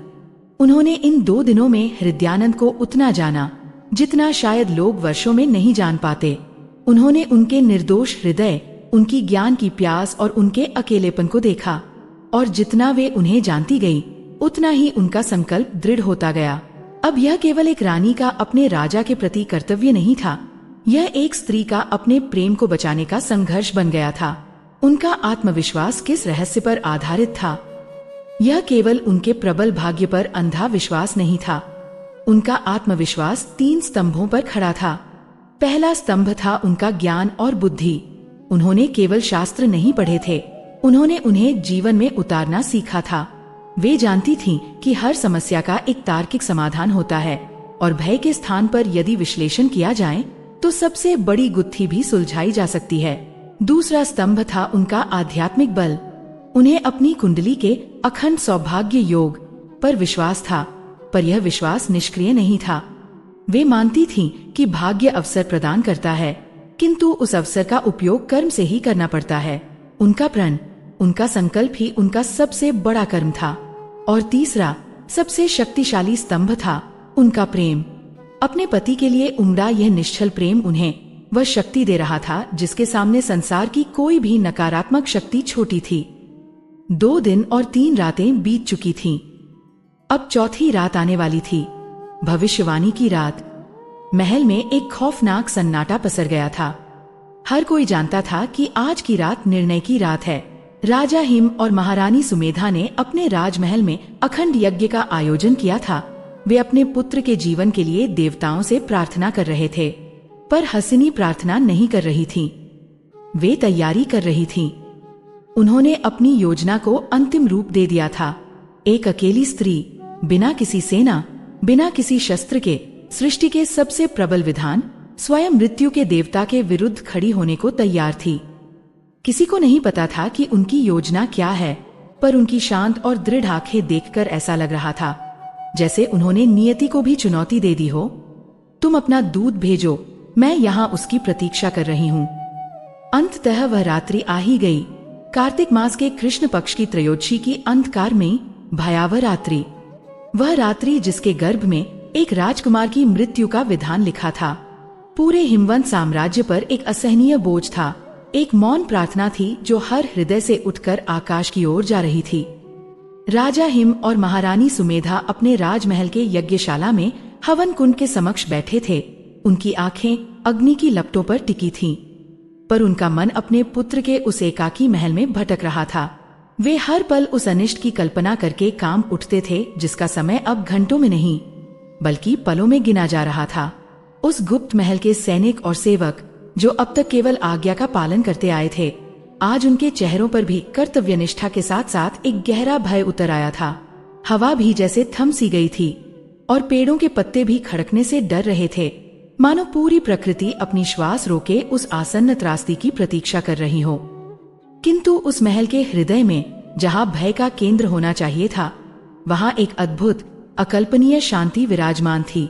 उन्होंने इन 2 दिनों में हृदयानंद को उतना जाना जितना शायद लोग वर्षों में नहीं जान पाते। उन्होंने उनके निर्दोष हृदय, उनकी ज्ञान की प्यास और उनके अकेलेपन को देखा, और जितना वे उन्हें जानती गई उतना ही उनका संकल्प दृढ़ होता गया। अब यह केवल एक रानी का अपने राजा के प्रति कर्तव्य नहीं था, यह एक स्त्री का अपने प्रेम को बचाने का संघर्ष बन गया था। उनका आत्मविश्वास किस रहस्य पर आधारित था? यह केवल उनके प्रबल भाग्य पर अंधा विश्वास नहीं था। उनका आत्मविश्वास 3 स्तंभों पर खड़ा था। पहला स्तंभ था उनका ज्ञान और बुद्धि। उन्होंने केवल शास्त्र नहीं पढ़े थे, उन्होंने उन्हें जीवन में उतारना सीखा था। वे जानती थीं कि हर समस्या का एक तार्किक समाधान होता है और भय के स्थान पर यदि विश्लेषण किया जाए तो सबसे बड़ी गुत्थी भी सुलझाई जा सकती है। दूसरा स्तंभ था उनका आध्यात्मिक बल। उन्हें अपनी कुंडली के अखंड सौभाग्य योग पर विश्वास था, पर यह विश्वास निष्क्रिय नहीं था। वे मानती थीं कि भाग्य अवसर प्रदान करता है, किंतु उस अवसर का उपयोग कर्म से ही करना पड़ता है। उनका प्रण, उनका संकल्प ही उनका सबसे बड़ा कर्म था। और तीसरा, सबसे शक्तिशाली स्तंभ था उनका प्रेम। अपने पति के लिए उमड़ा यह निश्चल प्रेम उन्हें वह शक्ति दे रहा था जिसके सामने संसार की कोई भी नकारात्मक शक्ति छोटी थी। 2 दिन और 3 रातें बीत चुकी थीं। अब चौथी रात आने वाली थी, भविष्यवाणी की रात। महल में एक खौफनाक सन्नाटा पसर गया था। हर कोई जानता था कि आज की रात निर्णय की रात है। राजा हिम और महारानी सुमेधा ने अपने राजमहल में अखंड यज्ञ का आयोजन किया था। वे अपने पुत्र के जीवन के लिए देवताओं से प्रार्थना कर रहे थे, पर हसीनी प्रार्थना नहीं कर रही थीं। वे तैयारी कर रही थीं। उन्होंने अपनी योजना को अंतिम रूप दे दिया था। एक अकेली स्त्री, बिना किसी सेना, बिना किसी शस्त्र के, सृष्टि के सबसे प्रबल विधान, स्वयं मृत्यु के देवता के विरुद्ध खड़ी होने को तैयार थी। किसी को नहीं पता था कि उनकी योजना क्या है, पर उनकी शांत और दृढ़ आंखें देखकर ऐसा लग रहा था जैसे उन्होंने नियति को भी चुनौती दे दी हो। तुम अपना दूध भेजो, मैं यहाँ उसकी प्रतीक्षा कर रही हूँ। अंततः वह रात्रि आ ही गई। कार्तिक मास के कृष्ण पक्ष की त्रयोदशी की अंधकार में भयावह रात्रि। वह रात्रि जिसके गर्भ में एक राजकुमार की मृत्यु का विधान लिखा था। पूरे हिमवंत साम्राज्य पर एक असहनीय बोझ था। एक मौन प्रार्थना थी जो हर हृदय से उठकर आकाश की ओर जा रही थी। राजा हिम और महारानी सुमेधा अपने राजमहल के यज्ञशाला में हवन कुंड के समक्ष बैठे थे। उनकी आंखें अग्नि की लपटों पर टिकी थीं, पर उनका मन अपने पुत्र के उस एकाकी महल में भटक रहा था। वे हर पल उस अनिष्ट की कल्पना करके काम उठते थे जिसका समय अब घंटों में नहीं बल्कि पलों में गिना जा रहा था। उस गुप्त महल के सैनिक और सेवक जो अब तक केवल आज्ञा का पालन करते आए थे, आज उनके चेहरों पर भी कर्तव्यनिष्ठा के साथ साथ एक गहरा भय उतर आया था। हवा भी जैसे थम सी गई थी और पेड़ों के पत्ते भी खड़कने से डर रहे थे, मानो पूरी प्रकृति अपनी श्वास रोके उस आसन्न त्रासदी की प्रतीक्षा कर रही हो। किंतु उस महल के हृदय में जहाँ भय का केंद्र होना चाहिए था, वहाँ एक अद्भुत अकल्पनीय शांति विराजमान थी।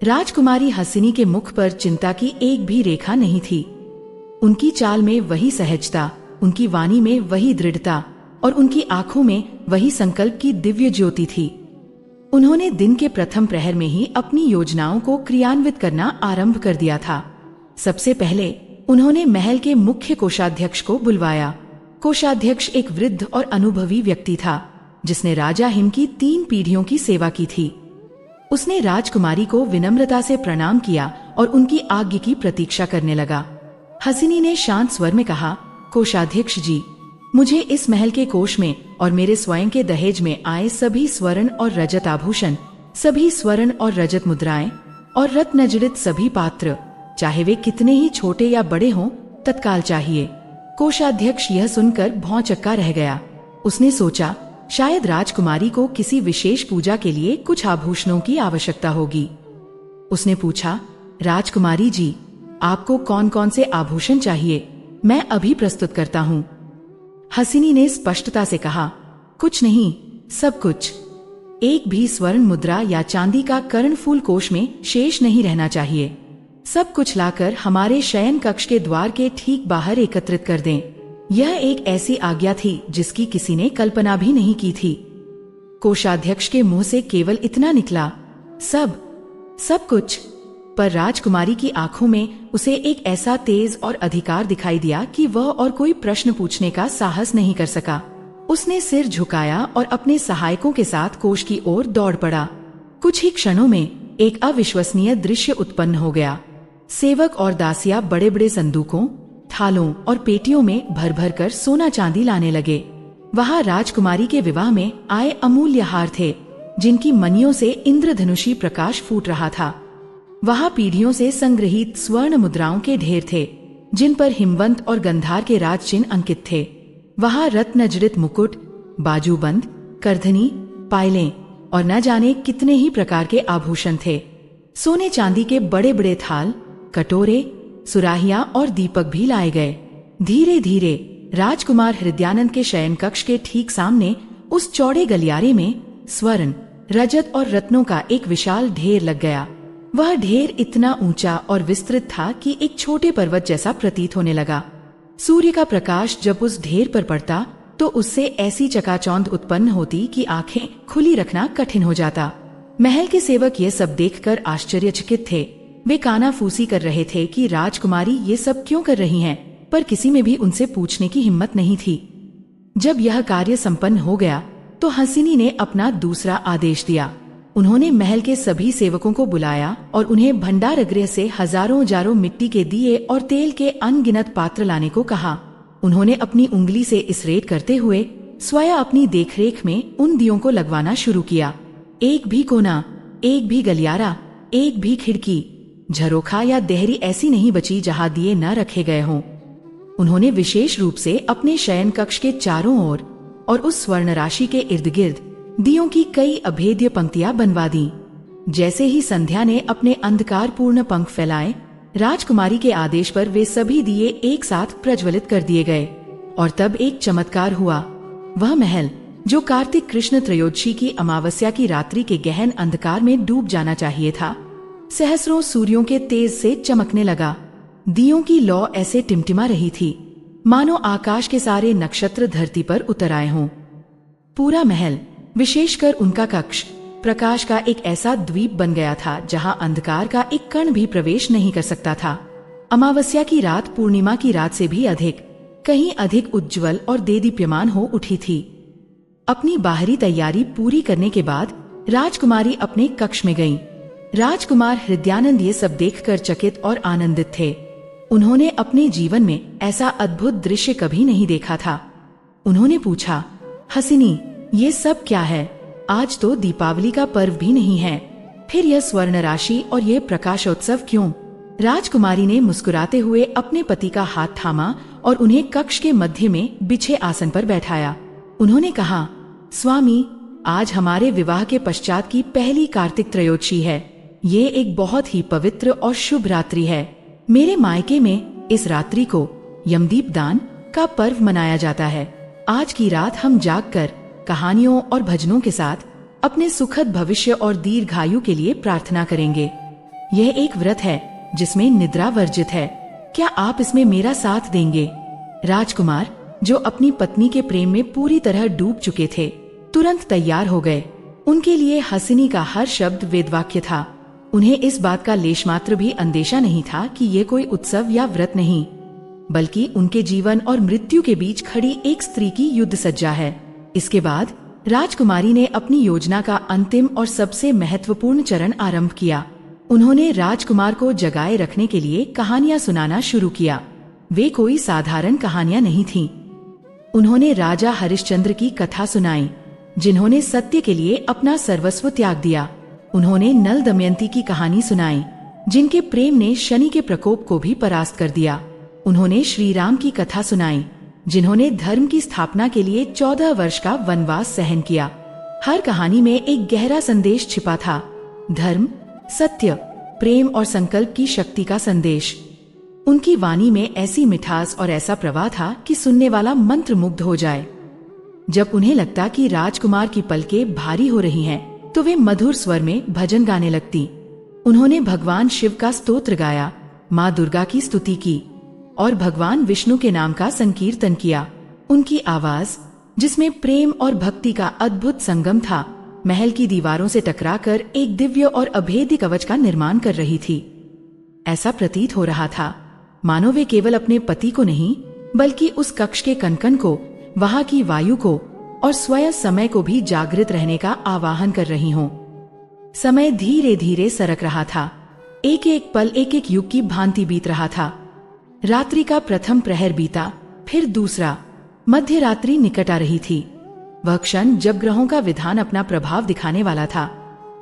राजकुमारी हसीनी के मुख पर चिंता की एक भी रेखा नहीं थी। उनकी चाल में वही सहजता, उनकी वाणी में वही दृढ़ता और उनकी आंखों में वही संकल्प की दिव्य ज्योति थी। उन्होंने दिन के प्रथम प्रहर में ही अपनी योजनाओं को क्रियान्वित करना आरंभ कर दिया था। सबसे पहले उन्होंने महल के मुख्य कोषाध्यक्ष को बुलवाया। कोषाध्यक्ष एक वृद्ध और अनुभवी व्यक्ति था जिसने राजा हिम की 3 पीढ़ियों की सेवा की थी। उसने राजकुमारी को विनम्रता से प्रणाम किया और उनकी आज्ञा की प्रतीक्षा करने लगा। हसीनी ने शांत स्वर में कहा, कोषाध्यक्ष जी, मुझे इस महल के कोष में और मेरे स्वयं के दहेज में आए सभी स्वर्ण और रजत आभूषण, सभी स्वर्ण और रजत मुद्राएं और रत्नजड़ित सभी पात्र, चाहे वे कितने ही छोटे या बड़े हों, तत्काल चाहिए। कोषाध्यक्ष यह सुनकर भौंचक्का रह गया। उसने सोचा शायद राजकुमारी को किसी विशेष पूजा के लिए कुछ आभूषणों की आवश्यकता होगी। उसने पूछा, राजकुमारी जी, आपको कौन कौन से आभूषण चाहिए? मैं अभी प्रस्तुत करता हूँ। हसीनी ने स्पष्टता से कहा, कुछ नहीं, सब कुछ। एक भी स्वर्ण मुद्रा या चांदी का कर्णफूल कोष में शेष नहीं रहना चाहिए। सब कुछ लाकर हमारे शयन कक्ष के द्वार के ठीक बाहर एकत्रित कर दें। यह एक ऐसी आज्ञा थी जिसकी किसी ने कल्पना भी नहीं की थी। कोषाध्यक्ष के मुंह से केवल इतना निकला, सब कुछ। पर राजकुमारी की आंखों में उसे एक ऐसा तेज और अधिकार दिखाई दिया कि वह और कोई प्रश्न पूछने का साहस नहीं कर सका। उसने सिर झुकाया और अपने सहायकों के साथ कोष की ओर दौड़ पड़ा। कुछ ही क्षणों में एक अविश्वसनीय दृश्य उत्पन्न हो गया। सेवक और दासियां बड़े बड़े संदूकों, थालों और पेटियों में भर भर कर सोना चांदी लाने लगे। वहां राजकुमारी के विवाह में आए अमूल्य हार थे, जिनकी मणियों से इंद्रधनुषी प्रकाश फूट रहा था। वहां पीढ़ियों से संग्रहित स्वर्ण मुद्राओं के ढेर थे, जिन पर हिमवंत और गंधार के राज चिन्ह अंकित थे। वहां रत्नजड़ित मुकुट, बाजूबंद, करधनी, पायलें और न जाने कितने ही प्रकार के आभूषण थे। सोने चांदी के बड़े बड़े थाल, कटोरे, सुराहियां और दीपक भी लाए गए। धीरे धीरे राजकुमार हृदयानंद के शयन कक्ष के ठीक सामने उस चौड़े गलियारे में स्वर्ण, रजत और रत्नों का एक विशाल ढेर लग गया। वह ढेर इतना ऊंचा और विस्तृत था कि एक छोटे पर्वत जैसा प्रतीत होने लगा। सूर्य का प्रकाश जब उस ढेर पर पड़ता तो उससे ऐसी चकाचौंध उत्पन्न होती कि आंखें खुली रखना कठिन हो जाता। महल के सेवक ये सब देखकर आश्चर्यचकित थे। वे कानाफूसी कर रहे थे कि राजकुमारी ये सब क्यों कर रही हैं, पर किसी में भी उनसे पूछने की हिम्मत नहीं थी। जब यह कार्य संपन्न हो गया तो हसीनी ने अपना दूसरा आदेश दिया। उन्होंने महल के सभी सेवकों को बुलाया और उन्हें भंडार गृह से हजारों जारों मिट्टी के दिए और तेल के अनगिनत पात्र लाने को कहा। उन्होंने अपनी उंगली से इसरेट करते हुए स्वयं अपनी देखरेख में उन दियों को लगवाना शुरू किया। एक भी कोना, एक भी गलियारा, एक भी खिड़की, झरोखा या देहरी ऐसी नहीं बची जहां दिए न रखे गए हों। उन्होंने विशेष रूप से अपने शयन कक्ष के चारों ओर और उस स्वर्ण राशि के इर्द गिर्द दियों की कई अभेद्य पंक्तियां बनवा दी। जैसे ही संध्या ने अपने अंधकारपूर्ण पंख फैलाए, राजकुमारी के आदेश पर वे सभी दिए एक साथ प्रज्वलित कर दिए गए। और तब एक चमत्कार हुआ। वह महल जो कार्तिक कृष्ण त्रयोदशी की अमावस्या की रात्रि के गहन अंधकार में डूब जाना चाहिए था, सहस्रों सूर्यों के तेज से चमकने लगा। दियों की लौ ऐसे टिमटिमा रही थी मानो आकाश के सारे नक्षत्र धरती पर उतर आए हों। पूरा महल, विशेषकर उनका कक्ष, प्रकाश का एक ऐसा द्वीप बन गया था जहां अंधकार का एक कण भी प्रवेश नहीं कर सकता था। अमावस्या की रात पूर्णिमा की रात से भी अधिक, कहीं अधिक उज्जवल और देदीप्यमान हो उठी थी। अपनी बाहरी तैयारी पूरी करने के बाद राजकुमारी अपने कक्ष में गईं। राजकुमार हृदयानंद ये सब देखकर चकित और आनंदित थे। उन्होंने अपने जीवन में ऐसा अद्भुत दृश्य कभी नहीं देखा था। उन्होंने पूछा, हसीनी, ये सब क्या है? आज तो दीपावली का पर्व भी नहीं है, फिर यह स्वर्ण राशि और ये प्रकाशोत्सव क्यों? राजकुमारी ने मुस्कुराते हुए अपने पति का हाथ थामा और उन्हें कक्ष के मध्य में बिछे आसन पर बैठाया। उन्होंने कहा, स्वामी, आज हमारे विवाह के पश्चात की पहली कार्तिक त्रयोदशी है। ये एक बहुत ही पवित्र और शुभ रात्रि है। मेरे मायके में इस रात्रि को यमदीप दान का पर्व मनाया जाता है। आज की रात हम जागकर कहानियों और भजनों के साथ अपने सुखद भविष्य और दीर्घायु के लिए प्रार्थना करेंगे। यह एक व्रत है जिसमें निद्रा वर्जित है। क्या आप इसमें मेरा साथ देंगे? राजकुमार, जो अपनी पत्नी के प्रेम में पूरी तरह डूब चुके थे, तुरंत तैयार हो गए। उनके लिए हसीनी का हर शब्द वेदवाक्य था। उन्हें इस बात का लेशमात्र भी अंदेशा नहीं था कि ये कोई उत्सव या व्रत नहीं, बल्कि उनके जीवन और मृत्यु के बीच खड़ी एक स्त्री की युद्ध सज्जा है। इसके बाद राजकुमारी ने अपनी योजना का अंतिम और सबसे महत्वपूर्ण चरण आरंभ किया। उन्होंने राजकुमार को जगाए रखने के लिए कहानियां सुनाना शुरू किया। वे कोई साधारण कहानियां नहीं थीं। उन्होंने राजा हरिश्चंद्र की कथा सुनाई, जिन्होंने सत्य के लिए अपना सर्वस्व त्याग दिया। उन्होंने नल दमयंती की कहानी सुनाई, जिनके प्रेम ने शनि के प्रकोप को भी परास्त कर दिया। उन्होंने श्री राम की कथा सुनाई, जिन्होंने धर्म की स्थापना के लिए 14 वर्ष का वनवास सहन किया। हर कहानी में एक गहरा संदेश छिपा था, धर्म, सत्य, प्रेम और संकल्प की शक्ति का संदेश। उनकी वाणी में ऐसी मिठास और ऐसा प्रवाह था कि सुनने वाला मंत्रमुग्ध हो जाए। जब उन्हें लगता कि राजकुमार की पलकें भारी हो रही हैं, तो वे मधुर स्वर में भजन गाने लगती। उन्होंने भगवान शिव का स्तोत्र गाया, माँ दुर्गा की स्तुति की और भगवान विष्णु के नाम का संकीर्तन किया। उनकी आवाज, जिसमें प्रेम और भक्ति का अद्भुत संगम था, महल की दीवारों से टकराकर एक दिव्य और अभेद्य कवच का निर्माण कर रही थी। ऐसा प्रतीत हो रहा था मानो वे केवल अपने पति को नहीं, बल्कि उस कक्ष के कनकन को, वहां की वायु को और स्वयं समय को भी जागृत रहने का आवाहन कर रही हों। समय धीरे धीरे सरक रहा था। एक एक पल एक एक युग की भांति बीत रहा था। रात्रि का प्रथम प्रहर बीता, फिर दूसरा। मध्य रात्रि निकट आ रही थी। वह क्षण जब ग्रहों का विधान अपना प्रभाव दिखाने वाला था।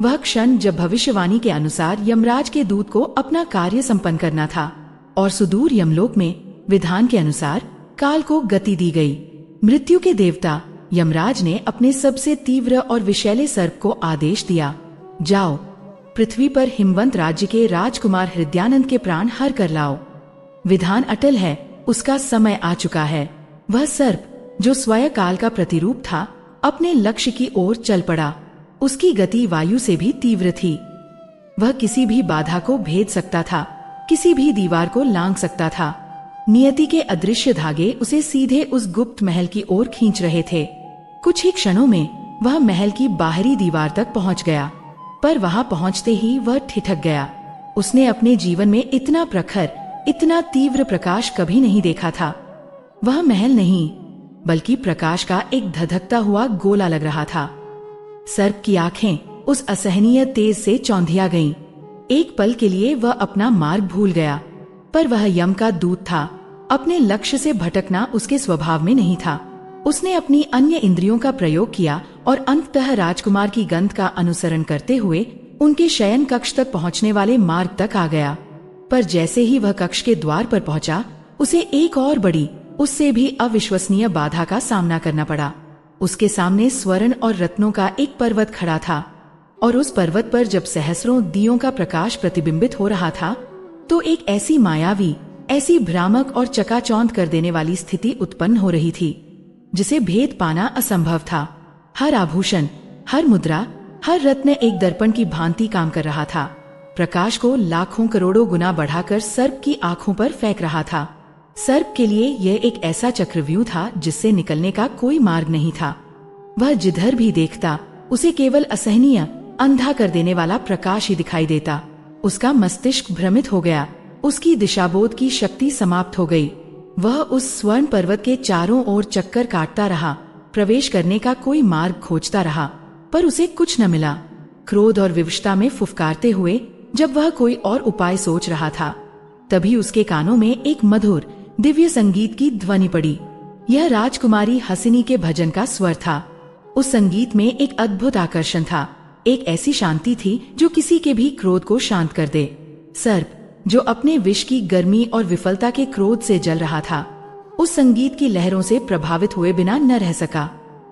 वह क्षण जब भविष्यवाणी के अनुसार यमराज के दूत को अपना कार्य संपन्न करना था और सुदूर यमलोक में विधान के अनुसार काल को गति दी गई। मृत्यु के देवता यमराज ने अपने सबसे तीव्र और विषैले सर्प को आदेश दिया, जाओ, पृथ्वी पर हिमवंत राज्य के राजकुमार हृदयानंद के प्राण हर कर लाओ। विधान अटल है, उसका समय आ चुका है। वह सर्प, जो स्वयं काल का प्रतिरूप था, अपने लक्ष्य की ओर चल पड़ा। उसकी गति वायु से भी तीव्र थी। वह किसी भी बाधा को भेद सकता था, किसी भी दीवार को लांघ सकता था। नियति के अदृश्य धागे उसे सीधे उस गुप्त महल की ओर खींच रहे थे। कुछ ही क्षणों में वह महल की बाहरी दीवार तक पहुंच गया, पर वहां पहुंचते ही वह ठिठक गया। उसने अपने जीवन में इतना प्रखर, इतना तीव्र प्रकाश कभी नहीं देखा था। वह महल नहीं, बल्कि प्रकाश का एक धधकता हुआ गोला लग रहा था। सर्प की आंखें उस असहनीय तेज से चौंधिया गईं। एक पल के लिए वह अपना मार्ग भूल गया, पर वह यम का दूत था। अपने लक्ष्य से भटकना उसके स्वभाव में नहीं था। उसने अपनी अन्य इंद्रियों का प्रयोग किया और अंततः राजकुमार की गंध का अनुसरण करते हुए उनके शयन कक्ष तक पहुंचने वाले मार्ग तक आ गया। पर जैसे ही वह कक्ष के द्वार पर पहुंचा, उसे एक और बड़ी, उससे भी अविश्वसनीय बाधा का सामना करना पड़ा। उसके सामने स्वर्ण और रत्नों का एक पर्वत खड़ा था, और उस पर्वत पर जब सहस्रों दियों का प्रकाश प्रतिबिंबित हो रहा था, तो एक ऐसी मायावी, ऐसी भ्रामक और चकाचौंध कर देने वाली स्थिति उत्पन्न हो रही थी, जिसे भेद पाना असंभव था। हर आभूषण, हर मुद्रा, हर रत्न एक दर्पण की भांति काम कर रहा था। प्रकाश को लाखों करोड़ों गुना बढ़ाकर सर्प की आंखों पर फेंक रहा था। सर्प के लिए यह एक ऐसा चक्रव्यूह था जिससे निकलने का कोई मार्ग नहीं था। वह जिधर भी देखता, उसे केवल असहनीय, अंधा कर देने वाला प्रकाश ही दिखाई देता। उसका मस्तिष्क भ्रमित हो गया, उसकी दिशाबोध की शक्ति समाप्त हो गई। वह उस स्वर्ण पर्वत के चारों ओर चक्कर काटता रहा, प्रवेश करने का कोई मार्ग खोजता रहा, पर उसे कुछ न मिला। क्रोध और विवशता में फुफकारते हुए जब वह कोई और उपाय सोच रहा था, तभी उसके कानों में एक मधुर, दिव्य संगीत की ध्वनि पड़ी। यह राजकुमारी हसिनी के भजन का स्वर था। उस संगीत में एक अद्भुत आकर्षण था, एक ऐसी शांति थी जो किसी के भी क्रोध को शांत कर दे। सर्प, जो अपने विष की गर्मी और विफलता के क्रोध से जल रहा था, उस संगीत की लहरों से प्रभावित हुए बिना न रह सका।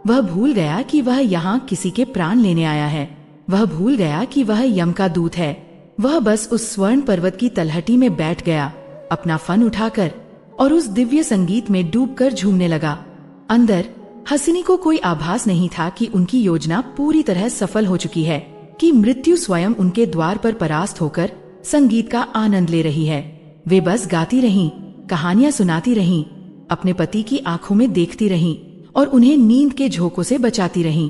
वह भूल गया कि वह यहाँ किसी के प्राण लेने आया है। वह भूल गया कि वह यम का दूत है। वह बस उस स्वर्ण पर्वत की तलहटी में बैठ गया, अपना फन उठाकर, और उस दिव्य संगीत में डूबकर झूमने लगा। अंदर हसिनी को कोई आभास नहीं था कि उनकी योजना पूरी तरह सफल हो चुकी है, कि मृत्यु स्वयं उनके द्वार पर परास्त होकर संगीत का आनंद ले रही है। वे बस गाती रहीं, कहानियां सुनाती रहीं, अपने पति की आंखों में देखती रहीं और उन्हें नींद के झोंकों से बचाती रहीं।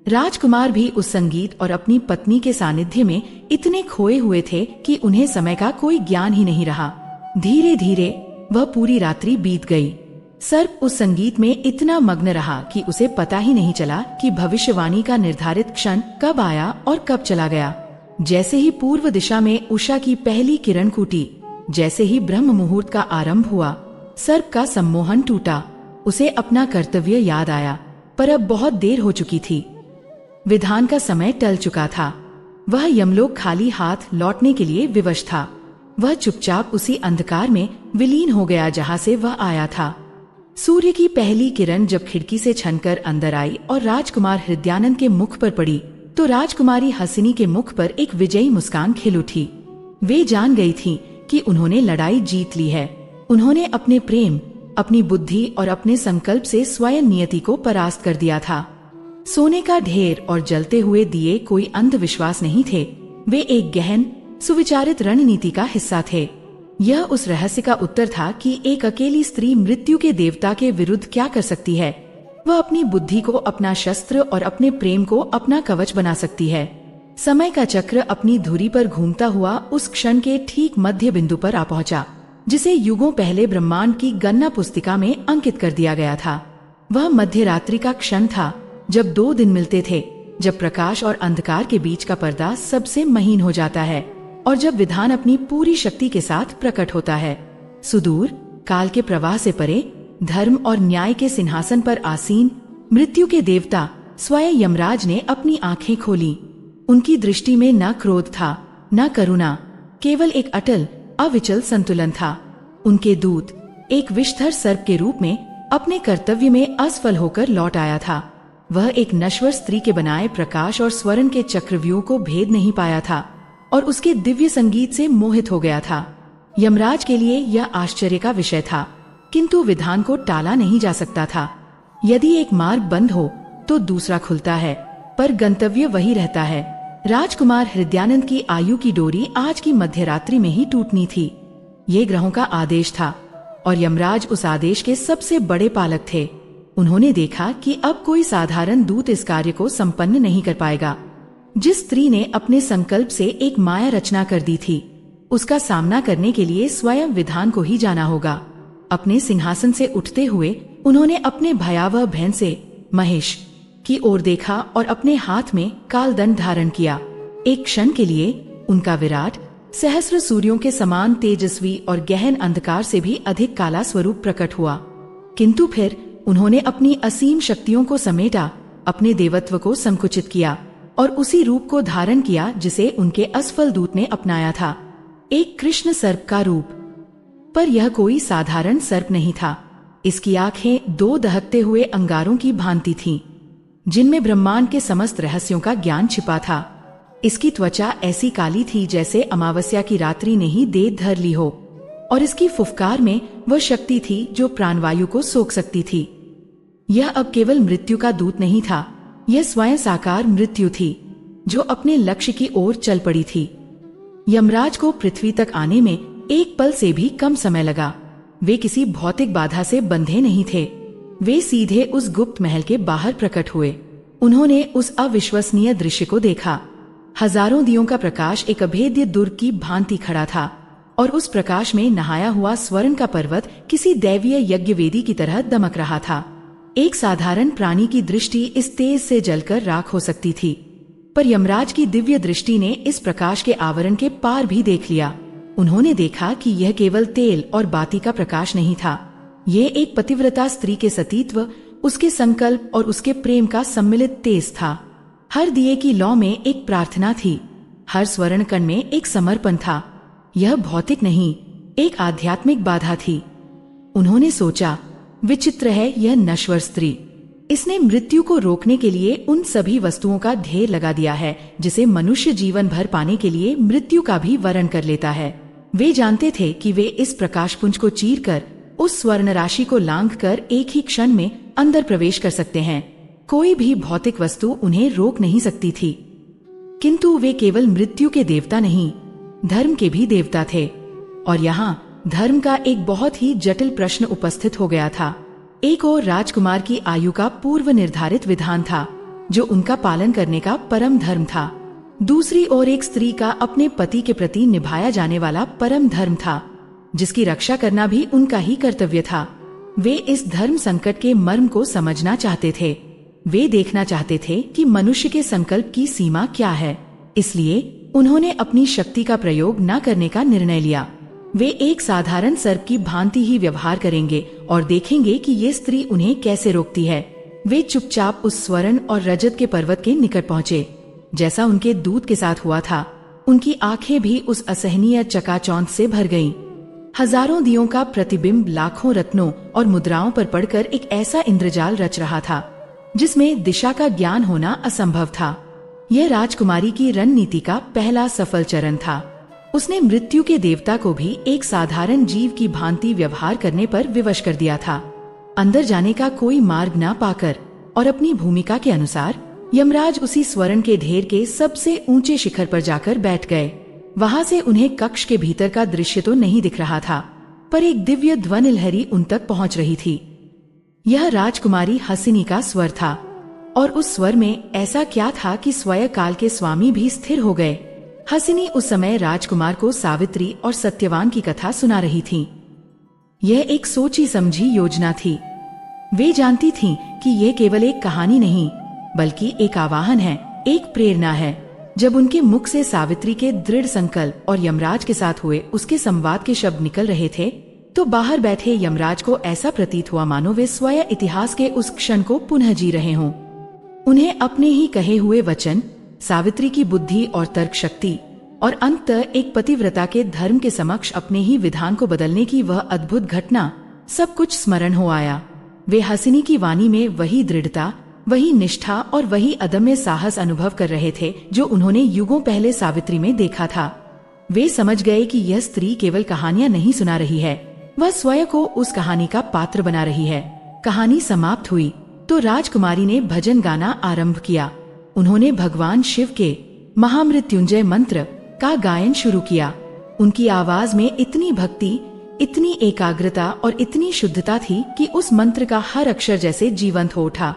राजकुमार भी उस संगीत और अपनी पत्नी के सानिध्य में इतने खोए हुए थे कि उन्हें समय का कोई ज्ञान ही नहीं रहा। धीरे धीरे वह पूरी रात्रि बीत गई। सर्प उस संगीत में इतना मग्न रहा कि उसे पता ही नहीं चला कि भविष्यवाणी का निर्धारित क्षण कब आया और कब चला गया। जैसे ही पूर्व दिशा में उषा की पहली किरण फूटी, जैसे ही ब्रह्म मुहूर्त का आरंभ हुआ, सर्प का सम्मोहन टूटा। उसे अपना कर्तव्य याद आया, पर अब बहुत देर हो चुकी थी। विधान का समय टल चुका था। वह यमलोक खाली हाथ लौटने के लिए विवश था। वह चुपचाप उसी अंधकार में विलीन हो गया जहाँ से वह आया था। सूर्य की पहली किरण जब खिड़की से छनकर अंदर आई और राजकुमार हृदयानंद के मुख पर पड़ी तो राजकुमारी हसिनी के मुख पर एक विजयी मुस्कान खिल उठी। वे जान गई थी कि उन्होंने लड़ाई जीत ली है। उन्होंने अपने प्रेम, अपनी बुद्धि और अपने संकल्प से स्वयं नियति को परास्त कर दिया था। सोने का ढेर और जलते हुए दिए कोई अंधविश्वास नहीं थे, वे एक गहन सुविचारित रणनीति का हिस्सा थे। यह उस रहस्य का उत्तर था कि एक अकेली स्त्री मृत्यु के देवता के विरुद्ध क्या कर सकती है। वह अपनी बुद्धि को अपना शस्त्र और अपने प्रेम को अपना कवच बना सकती है। समय का चक्र अपनी धुरी पर घूमता हुआ उस क्षण के ठीक मध्य बिंदु पर आ पहुंचा, जिसे युगों पहले ब्रह्मांड की गणना पुस्तिका में अंकित कर दिया गया था। वह मध्य रात्रि का क्षण था, जब 2 दिन मिलते थे, जब प्रकाश और अंधकार के बीच का पर्दा सबसे महीन हो जाता है और जब विधान अपनी पूरी शक्ति के साथ प्रकट होता है। सुदूर काल के प्रवाह से परे, धर्म और न्याय के सिंहासन पर आसीन मृत्यु के देवता स्वयं यमराज ने अपनी आंखें खोली। उनकी दृष्टि में न क्रोध था, न करुणा, केवल एक अटल अविचल संतुलन था। उनके दूत एक विषधर सर्प के रूप में अपने कर्तव्य में असफल होकर लौट आया था। वह एक नश्वर स्त्री के बनाए प्रकाश और स्वर्ण के चक्रव्यूह को भेद नहीं पाया था और उसके दिव्य संगीत से मोहित हो गया था। यमराज के लिए यह आश्चर्य का विषय था, किंतु विधान को टाला नहीं जा सकता था। यदि एक मार्ग बंद हो तो दूसरा खुलता है, पर गंतव्य वही रहता है। राजकुमार हृदयानंद की आयु की डोरी आज की मध्यरात्रि में ही टूटनी थी। ये ग्रहों का आदेश था और यमराज उस आदेश के सबसे बड़े पालक थे। उन्होंने देखा कि अब कोई साधारण दूत इस कार्य को संपन्न नहीं कर पाएगा। जिस स्त्री ने अपने संकल्प से एक माया रचना कर दी थी, उसका सामना करने के लिए स्वयं विधान को ही जाना होगा। अपने सिंहासन से उठते हुए उन्होंने अपने भयावह बहन से महेश की ओर देखा और अपने हाथ में कालदंड धारण किया। एक क्षण के लिए उनका विराट, सहस्र सूर्यों के समान तेजस्वी और गहन अंधकार से भी अधिक काला स्वरूप प्रकट हुआ, किंतु फिर उन्होंने अपनी असीम शक्तियों को समेटा, अपने देवत्व को संकुचित किया और उसी रूप को धारण किया जिसे उनके असफल दूत ने अपनाया था, एक कृष्ण सर्प का रूप। पर यह कोई साधारण सर्प नहीं था। इसकी आंखें 2 दहकते हुए अंगारों की भांति थीं, जिनमें ब्रह्मांड के समस्त रहस्यों का ज्ञान छिपा था। इसकी त्वचा ऐसी काली थी जैसे अमावस्या की रात्रि ने ही देह धर ली हो, और इसकी फुफकार में वह शक्ति थी जो प्राणवायु को सोख सकती थी। यह अब केवल मृत्यु का दूत नहीं था, यह स्वयं साकार मृत्यु थी जो अपने लक्ष्य की ओर चल पड़ी थी। यमराज को पृथ्वी तक आने में एक पल से भी कम समय लगा। वे किसी भौतिक बाधा से बंधे नहीं थे, वे सीधे उस गुप्त महल के बाहर प्रकट हुए। उन्होंने उस अविश्वसनीय दृश्य को देखा। हजारों दियों का प्रकाश एक अभेद्य दुर्ग की भांति खड़ा था और उस प्रकाश में नहाया हुआ स्वर्ण का पर्वत किसी दैवीय यज्ञ वेदी की तरह दमक रहा था। एक साधारण प्राणी की दृष्टि इस तेज से जलकर राख हो सकती थी, पर यमराज की दिव्य दृष्टि ने इस प्रकाश के आवरण के पार भी देख लिया। उन्होंने देखा कि यह केवल तेल और बाती का प्रकाश नहीं था, ये एक पतिव्रता स्त्री के सतीत्व, उसके संकल्प और उसके प्रेम का सम्मिलित तेज था। हर दिए की लौ में एक प्रार्थना थी, हर स्वर्ण कण में एक समर्पण था। यह भौतिक नहीं, एक आध्यात्मिक बाधा थी। उन्होंने सोचा, विचित्र है यह नश्वर स्त्री, इसने मृत्यु को रोकने के लिए उन सभी वस्तुओं का ढेर लगा दिया है जिसे मनुष्य जीवन भर पाने के लिए मृत्यु का भी वरण कर लेता है। वे जानते थे कि वे इस प्रकाशपुंज को चीरकर उस स्वर्ण राशि को लांघकर एक ही क्षण में अंदर प्रवेश कर सकते हैं। कोई भी भौतिक वस्तु उन्हें रोक नहीं सकती थी। किंतु वे केवल मृत्यु के देवता नहीं, धर्म के भी देवता थे। और यहाँ धर्म का एक बहुत ही जटिल प्रश्न उपस्थित हो गया था। एक और राजकुमार की आयु का पूर्व निर्धारित विधान था जो उनका पालन करने का परम धर्म था। दूसरी ओर एक स्त्री का अपने पति के प्रति निभाया जाने वाला परम धर्म था, जिसकी रक्षा करना भी उनका ही कर्तव्य था। वे इस धर्म संकट के मर्म को समझना चाहते थे। वे देखना चाहते थे कि मनुष्य के संकल्प की सीमा क्या है। इसलिए उन्होंने अपनी शक्ति का प्रयोग न करने का निर्णय लिया। वे एक साधारण सर्प की भांति ही व्यवहार करेंगे और देखेंगे कि ये स्त्री उन्हें कैसे रोकती है। वे चुपचाप उस स्वर्ण और रजत के पर्वत के निकट पहुँचे, जैसा उनके दूत के साथ हुआ था। उनकी आंखें भी उस असहनीय चकाचौंध से भर गईं। हजारों दियों का प्रतिबिंब लाखों रत्नों और मुद्राओं पर पड़कर एक ऐसा इंद्रजाल रच रहा था जिसमें दिशा का ज्ञान होना असंभव था। यह राजकुमारी की रणनीति का पहला सफल चरण था। उसने मृत्यु के देवता को भी एक साधारण जीव की भांति व्यवहार करने पर विवश कर दिया था। अंदर जाने का कोई मार्ग न पाकर और अपनी भूमिका के अनुसार यमराज उसी स्वर्ण के ढेर के सबसे ऊंचे शिखर पर जाकर बैठ गए। वहां से उन्हें कक्ष के भीतर का दृश्य तो नहीं दिख रहा था, पर एक दिव्य ध्वनि लहरी उन तक पहुंच रही थी। यह राजकुमारी हसिनी का स्वर था, और उस स्वर में ऐसा क्या था कि स्वयं काल के स्वामी भी स्थिर हो गए। हसिनी उस समय राजकुमार को सावित्री और सत्यवान की कथा सुना रही थी। यह एक सोची समझी योजना थी। वे जानती थीं कि यह केवल एक कहानी नहीं, बल्कि एक आवाहन है, एक प्रेरणा है। जब उनके मुख से सावित्री के दृढ़ संकल्प और यमराज के साथ हुए उसके संवाद के शब्द निकल रहे थे, तो बाहर बैठे यमराज को ऐसा प्रतीत हुआ मानो वे स्वयं इतिहास के उस क्षण को पुनः जी रहे हों। उन्हें अपने ही कहे हुए वचन, सावित्री की बुद्धि और तर्क शक्ति और अंततः एक पतिव्रता के धर्म के समक्ष अपने ही विधान को बदलने की वह अद्भुत घटना, सब कुछ स्मरण हो आया। वे हसिनी की वाणी में वही दृढ़ता, वही निष्ठा और वही अदम्य साहस अनुभव कर रहे थे जो उन्होंने युगों पहले सावित्री में देखा था। वे समझ गए कि यह स्त्री केवल कहानियां नहीं सुना रही है, वह स्वयं को उस कहानी का पात्र बना रही है। कहानी समाप्त हुई तो राजकुमारी ने भजन गाना आरंभ किया। उन्होंने भगवान शिव के महामृत्युंजय मंत्र का गायन शुरू किया। उनकी आवाज में इतनी भक्ति, इतनी एकाग्रता और इतनी शुद्धता थी कि उस मंत्र का हर अक्षर जैसे जीवंत हो उठा।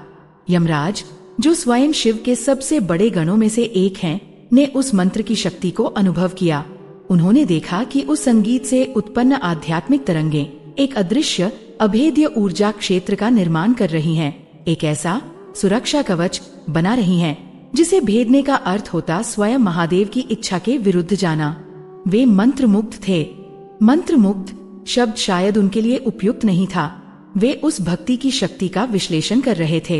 यमराज, जो स्वयं शिव के सबसे बड़े गणों में से एक हैं, ने उस मंत्र की शक्ति को अनुभव किया। उन्होंने देखा कि उस संगीत से उत्पन्न आध्यात्मिक तरंगें एक अदृश्य अभेद्य ऊर्जा क्षेत्र का निर्माण कर रही हैं, एक ऐसा सुरक्षा कवच बना रही हैं जिसे भेदने का अर्थ होता स्वयं महादेव की इच्छा के विरुद्ध जाना। वे मंत्रमुग्ध थे। मंत्रमुग्ध शब्द शायद उनके लिए उपयुक्त नहीं था। वे उस भक्ति की शक्ति का विश्लेषण कर रहे थे।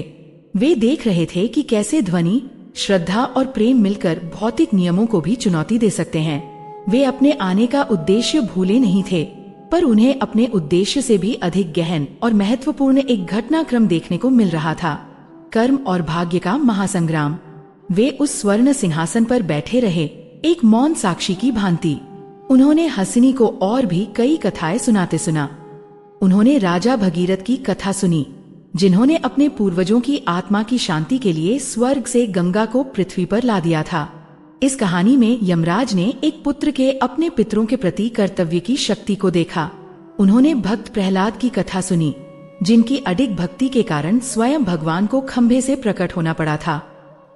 वे देख रहे थे कि कैसे ध्वनि, श्रद्धा और प्रेम मिलकर भौतिक नियमों को भी चुनौती दे सकते हैं। वे अपने आने का उद्देश्य भूले नहीं थे, पर उन्हें अपने उद्देश्य से भी अधिक गहन और महत्वपूर्ण एक घटनाक्रम देखने को मिल रहा था, कर्म और भाग्य का महासंग्राम। वे उस स्वर्ण सिंहासन पर बैठे रहे, एक मौन साक्षी की भांति। उन्होंने हसिनी को और भी कई कथाएं सुनाते सुना। उन्होंने राजा भगीरथ की कथा सुनी, जिन्होंने अपने पूर्वजों की आत्मा की शांति के लिए स्वर्ग से गंगा को पृथ्वी पर ला दिया था। इस कहानी में यमराज ने एक पुत्र के अपने पितरों के प्रति कर्तव्य की शक्ति को देखा। उन्होंने भक्त प्रहलाद की कथा सुनी, जिनकी अडिग भक्ति के कारण स्वयं भगवान को खंभे से प्रकट होना पड़ा था।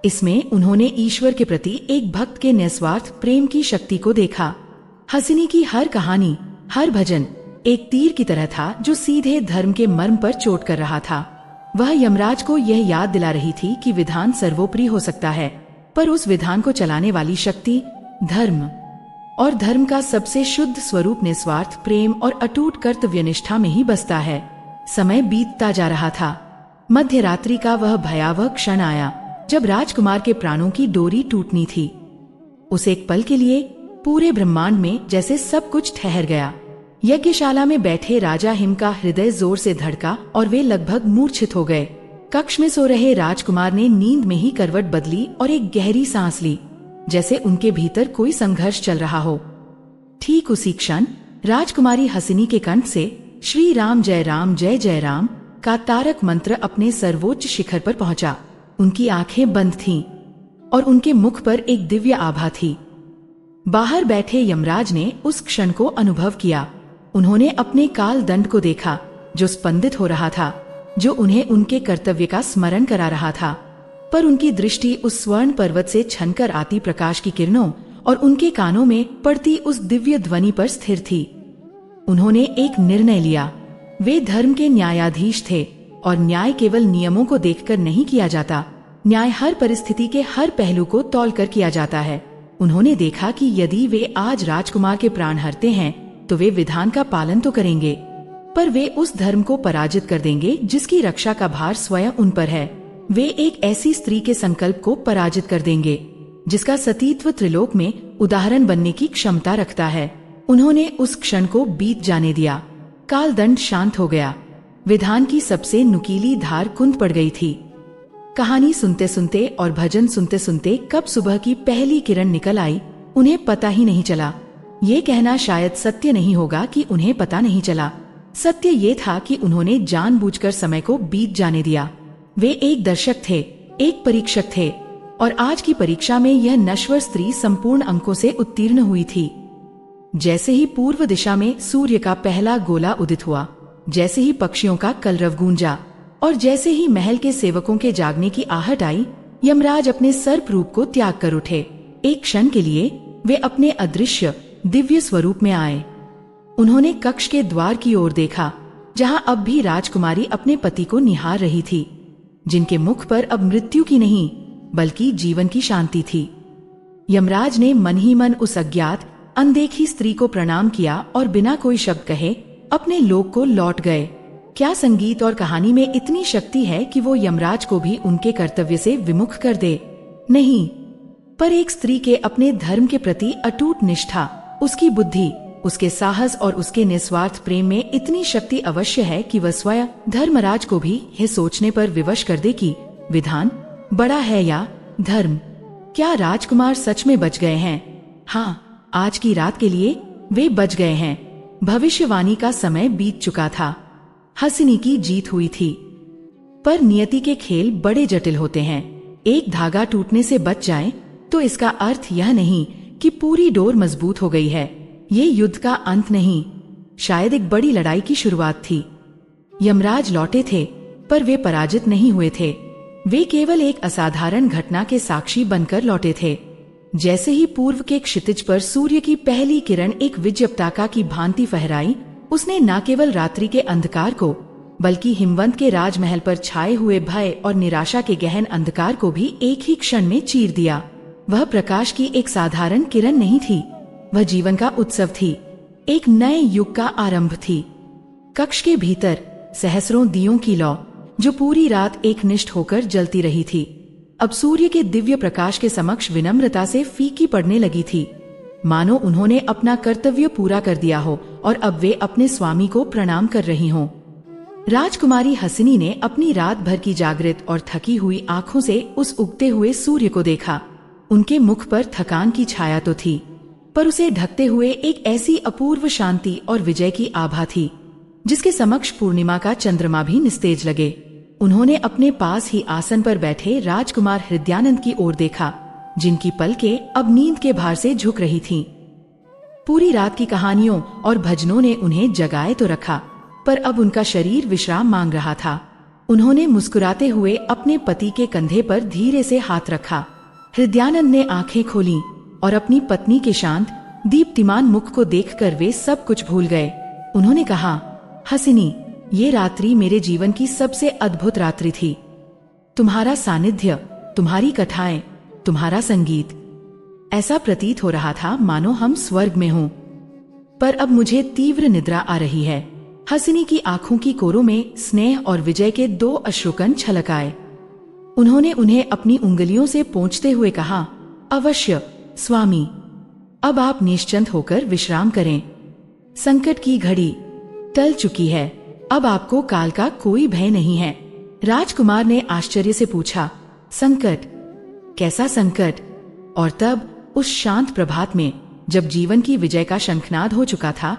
इसमें उन्होंने ईश्वर के प्रति एक भक्त के निस्वार्थ प्रेम की शक्ति को देखा। हसिनी की हर कहानी, हर भजन एक तीर की तरह था जो सीधे धर्म के मर्म पर चोट कर रहा था। वह यमराज को यह याद दिला रही थी कि विधान सर्वोपरि हो सकता है, पर उस विधान को चलाने वाली शक्ति धर्म, और धर्म का सबसे शुद्ध स्वरूप निस्वार्थ प्रेम और अटूट कर्तव्यनिष्ठा में ही बसता है। समय बीतता जा रहा था। मध्य रात्रि का वह भयावह क्षण आया जब राजकुमार के प्राणों की डोरी टूटनी थी। उस एक पल के लिए पूरे ब्रह्मांड में जैसे सब कुछ ठहर गया। यज्ञशाला में बैठे राजा हिम का हृदय जोर से धड़का और वे लगभग मूर्छित हो गए। कक्ष में सो रहे राजकुमार ने नींद में ही करवट बदली और एक गहरी सांस ली, जैसे उनके भीतर कोई संघर्ष चल रहा हो। ठीक उसी क्षण राजकुमारी हसिनी के कंठ से श्री राम जय जय राम का तारक मंत्र अपने सर्वोच्च शिखर पर पहुंचा। उनकी आंखें बंद थीं और उनके मुख पर एक दिव्य आभा थी। बाहर बैठे यमराज ने उस क्षण को अनुभव किया। उन्होंने अपने काल दंड को देखा, जो स्पंदित हो रहा था, जो उन्हें उनके कर्तव्य का स्मरण करा रहा था। पर उनकी दृष्टि उस स्वर्ण पर्वत से छनकर आती प्रकाश की किरणों और उनके कानों में पड़ती उस दिव्य ध्वनि पर स्थिर थी। उन्होंने एक निर्णय लिया। वे धर्म के न्यायाधीश थे और न्याय केवल नियमों को देखकर नहीं किया जाता। न्याय हर परिस्थिति के हर पहलू को तौलकर किया जाता है। उन्होंने देखा कि यदि वे आज राजकुमार के प्राण हरते हैं तो वे विधान का पालन तो करेंगे, पर वे उस धर्म को पराजित कर देंगे जिसकी रक्षा का भार स्वयं उन पर है। वे एक ऐसी स्त्री के संकल्प को पराजित कर देंगे जिसका सतीत्व त्रिलोक में उदाहरण बनने की क्षमता रखता है। उन्होंने उस क्षण को बीत जाने दिया। कालदंड शांत हो गया। विधान की सबसे नुकीली धार कुंद पड़ गई थी। कहानी सुनते सुनते और भजन सुनते सुनते कब सुबह की पहली किरण निकल आई, उन्हें पता ही नहीं चला। ये कहना शायद सत्य नहीं होगा कि उन्हें पता नहीं चला। सत्य ये था कि उन्होंने जानबूझकर समय को बीत जाने दिया। वे एक दर्शक थे, एक परीक्षक थे, और आज की परीक्षा में यह नश्वर स्त्री संपूर्ण अंकों से उत्तीर्ण हुई थी। जैसे ही पूर्व दिशा में सूर्य का पहला गोला उदित हुआ, जैसे ही पक्षियों का कलरव गूंजा और जैसे ही महल के सेवकों के जागने की आहट आई, यमराज अपने सर्प रूप को त्याग कर उठे। एक क्षण के लिए वे अपने अदृश्य दिव्य स्वरूप में आए। उन्होंने कक्ष के द्वार की ओर देखा, जहां अब भी राजकुमारी अपने पति को निहार रही थी, जिनके मुख पर अब मृत्यु की नहीं बल्कि जीवन की शांति थी। यमराज ने मन ही मन उस अज्ञात अनदेखी स्त्री को प्रणाम किया और बिना कोई शब्द कहे अपने लोक को लौट गए। क्या संगीत और कहानी में इतनी शक्ति है कि वो यमराज को भी उनके कर्तव्य से विमुख कर दे? नहीं, पर एक स्त्री के अपने धर्म के प्रति अटूट निष्ठा, उसकी बुद्धि, उसके साहस और उसके निस्वार्थ प्रेम में इतनी शक्ति अवश्य है कि वह स्वयं धर्मराज को भी यह सोचने पर विवश कर दे कि विधान बड़ा है या धर्म। क्या राजकुमार सच में बच गए हैं? हाँ, आज की रात के लिए वे बच गए हैं। भविष्यवाणी का समय बीत चुका था। हसिनी की जीत हुई थी। पर नियति के खेल बड़े जटिल होते हैं। एक धागा टूटने से बच जाए तो इसका अर्थ यह नहीं कि पूरी डोर मजबूत हो गई है। ये युद्ध का अंत नहीं, शायद एक बड़ी लड़ाई की शुरुआत थी। यमराज लौटे थे, पर वे पराजित नहीं हुए थे। वे केवल एक असाधारण घटना के साक्षी बनकर लौटे थे। जैसे ही पूर्व के क्षितिज पर सूर्य की पहली किरण एक विजय पताका की भांति फहराई, उसने न केवल रात्रि के अंधकार को बल्कि हिमवंत के राजमहल पर छाए हुए भय और निराशा के गहन अंधकार को भी एक ही क्षण में चीर दिया। वह प्रकाश की एक साधारण किरण नहीं थी, वह जीवन का उत्सव थी, एक नए युग का आरंभ थी। कक्ष के भीतर सहस्रों दियों की लौ जो पूरी रात एक निष्ठ होकर जलती रही थी, अब सूर्य के दिव्य प्रकाश के समक्ष विनम्रता से फीकी पड़ने लगी थी, मानो उन्होंने अपना कर्तव्य पूरा कर दिया हो और अब वे अपने स्वामी को प्रणाम कर रही हों। राजकुमारी हसिनी ने अपनी रात भर की जागृत और थकी हुई आंखों से उस उगते हुए सूर्य को देखा। उनके मुख पर थकान की छाया तो थी, पर उसे ढकते हुए एक ऐसी अपूर्व शांति और विजय की आभा थी जिसके समक्ष पूर्णिमा का चंद्रमा भी निस्तेज लगे। उन्होंने अपने पास ही आसन पर बैठे राजकुमार हृदयानंद की ओर देखा, जिनकी पलकें अब नींद के भार से झुक रही थीं। पूरी रात की कहानियों और भजनों ने उन्हें जगाए तो रखा, पर अब उनका शरीर विश्राम मांग रहा था। उन्होंने मुस्कुराते हुए अपने पति के कंधे पर धीरे से हाथ रखा। हृदयानंद ने आंखें खोलीं और अपनी पत्नी के शांत दीप्तिमान मुख को देखकर वे सब कुछ भूल गए। उन्होंने कहा, हसिनी, ये रात्रि मेरे जीवन की सबसे अद्भुत रात्रि थी। तुम्हारा सानिध्य, तुम्हारी कथाएं, तुम्हारा संगीत, ऐसा प्रतीत हो रहा था मानो हम स्वर्ग में हों। पर अब मुझे तीव्र निद्रा आ रही है। हसिनी की आंखों की कोरों में स्नेह और विजय के 2 अश्रुकण छलक आए। उन्होंने उन्हें अपनी उंगलियों से पोंछते हुए कहा, अवश्य स्वामी, अब आप निश्चिंत होकर विश्राम करें। संकट की घड़ी टल चुकी है, अब आपको काल का कोई भय नहीं है। राजकुमार ने आश्चर्य से पूछा, संकट? कैसा संकट? और तब उस शांत प्रभात में, जब जीवन की विजय का शंखनाद हो चुका था,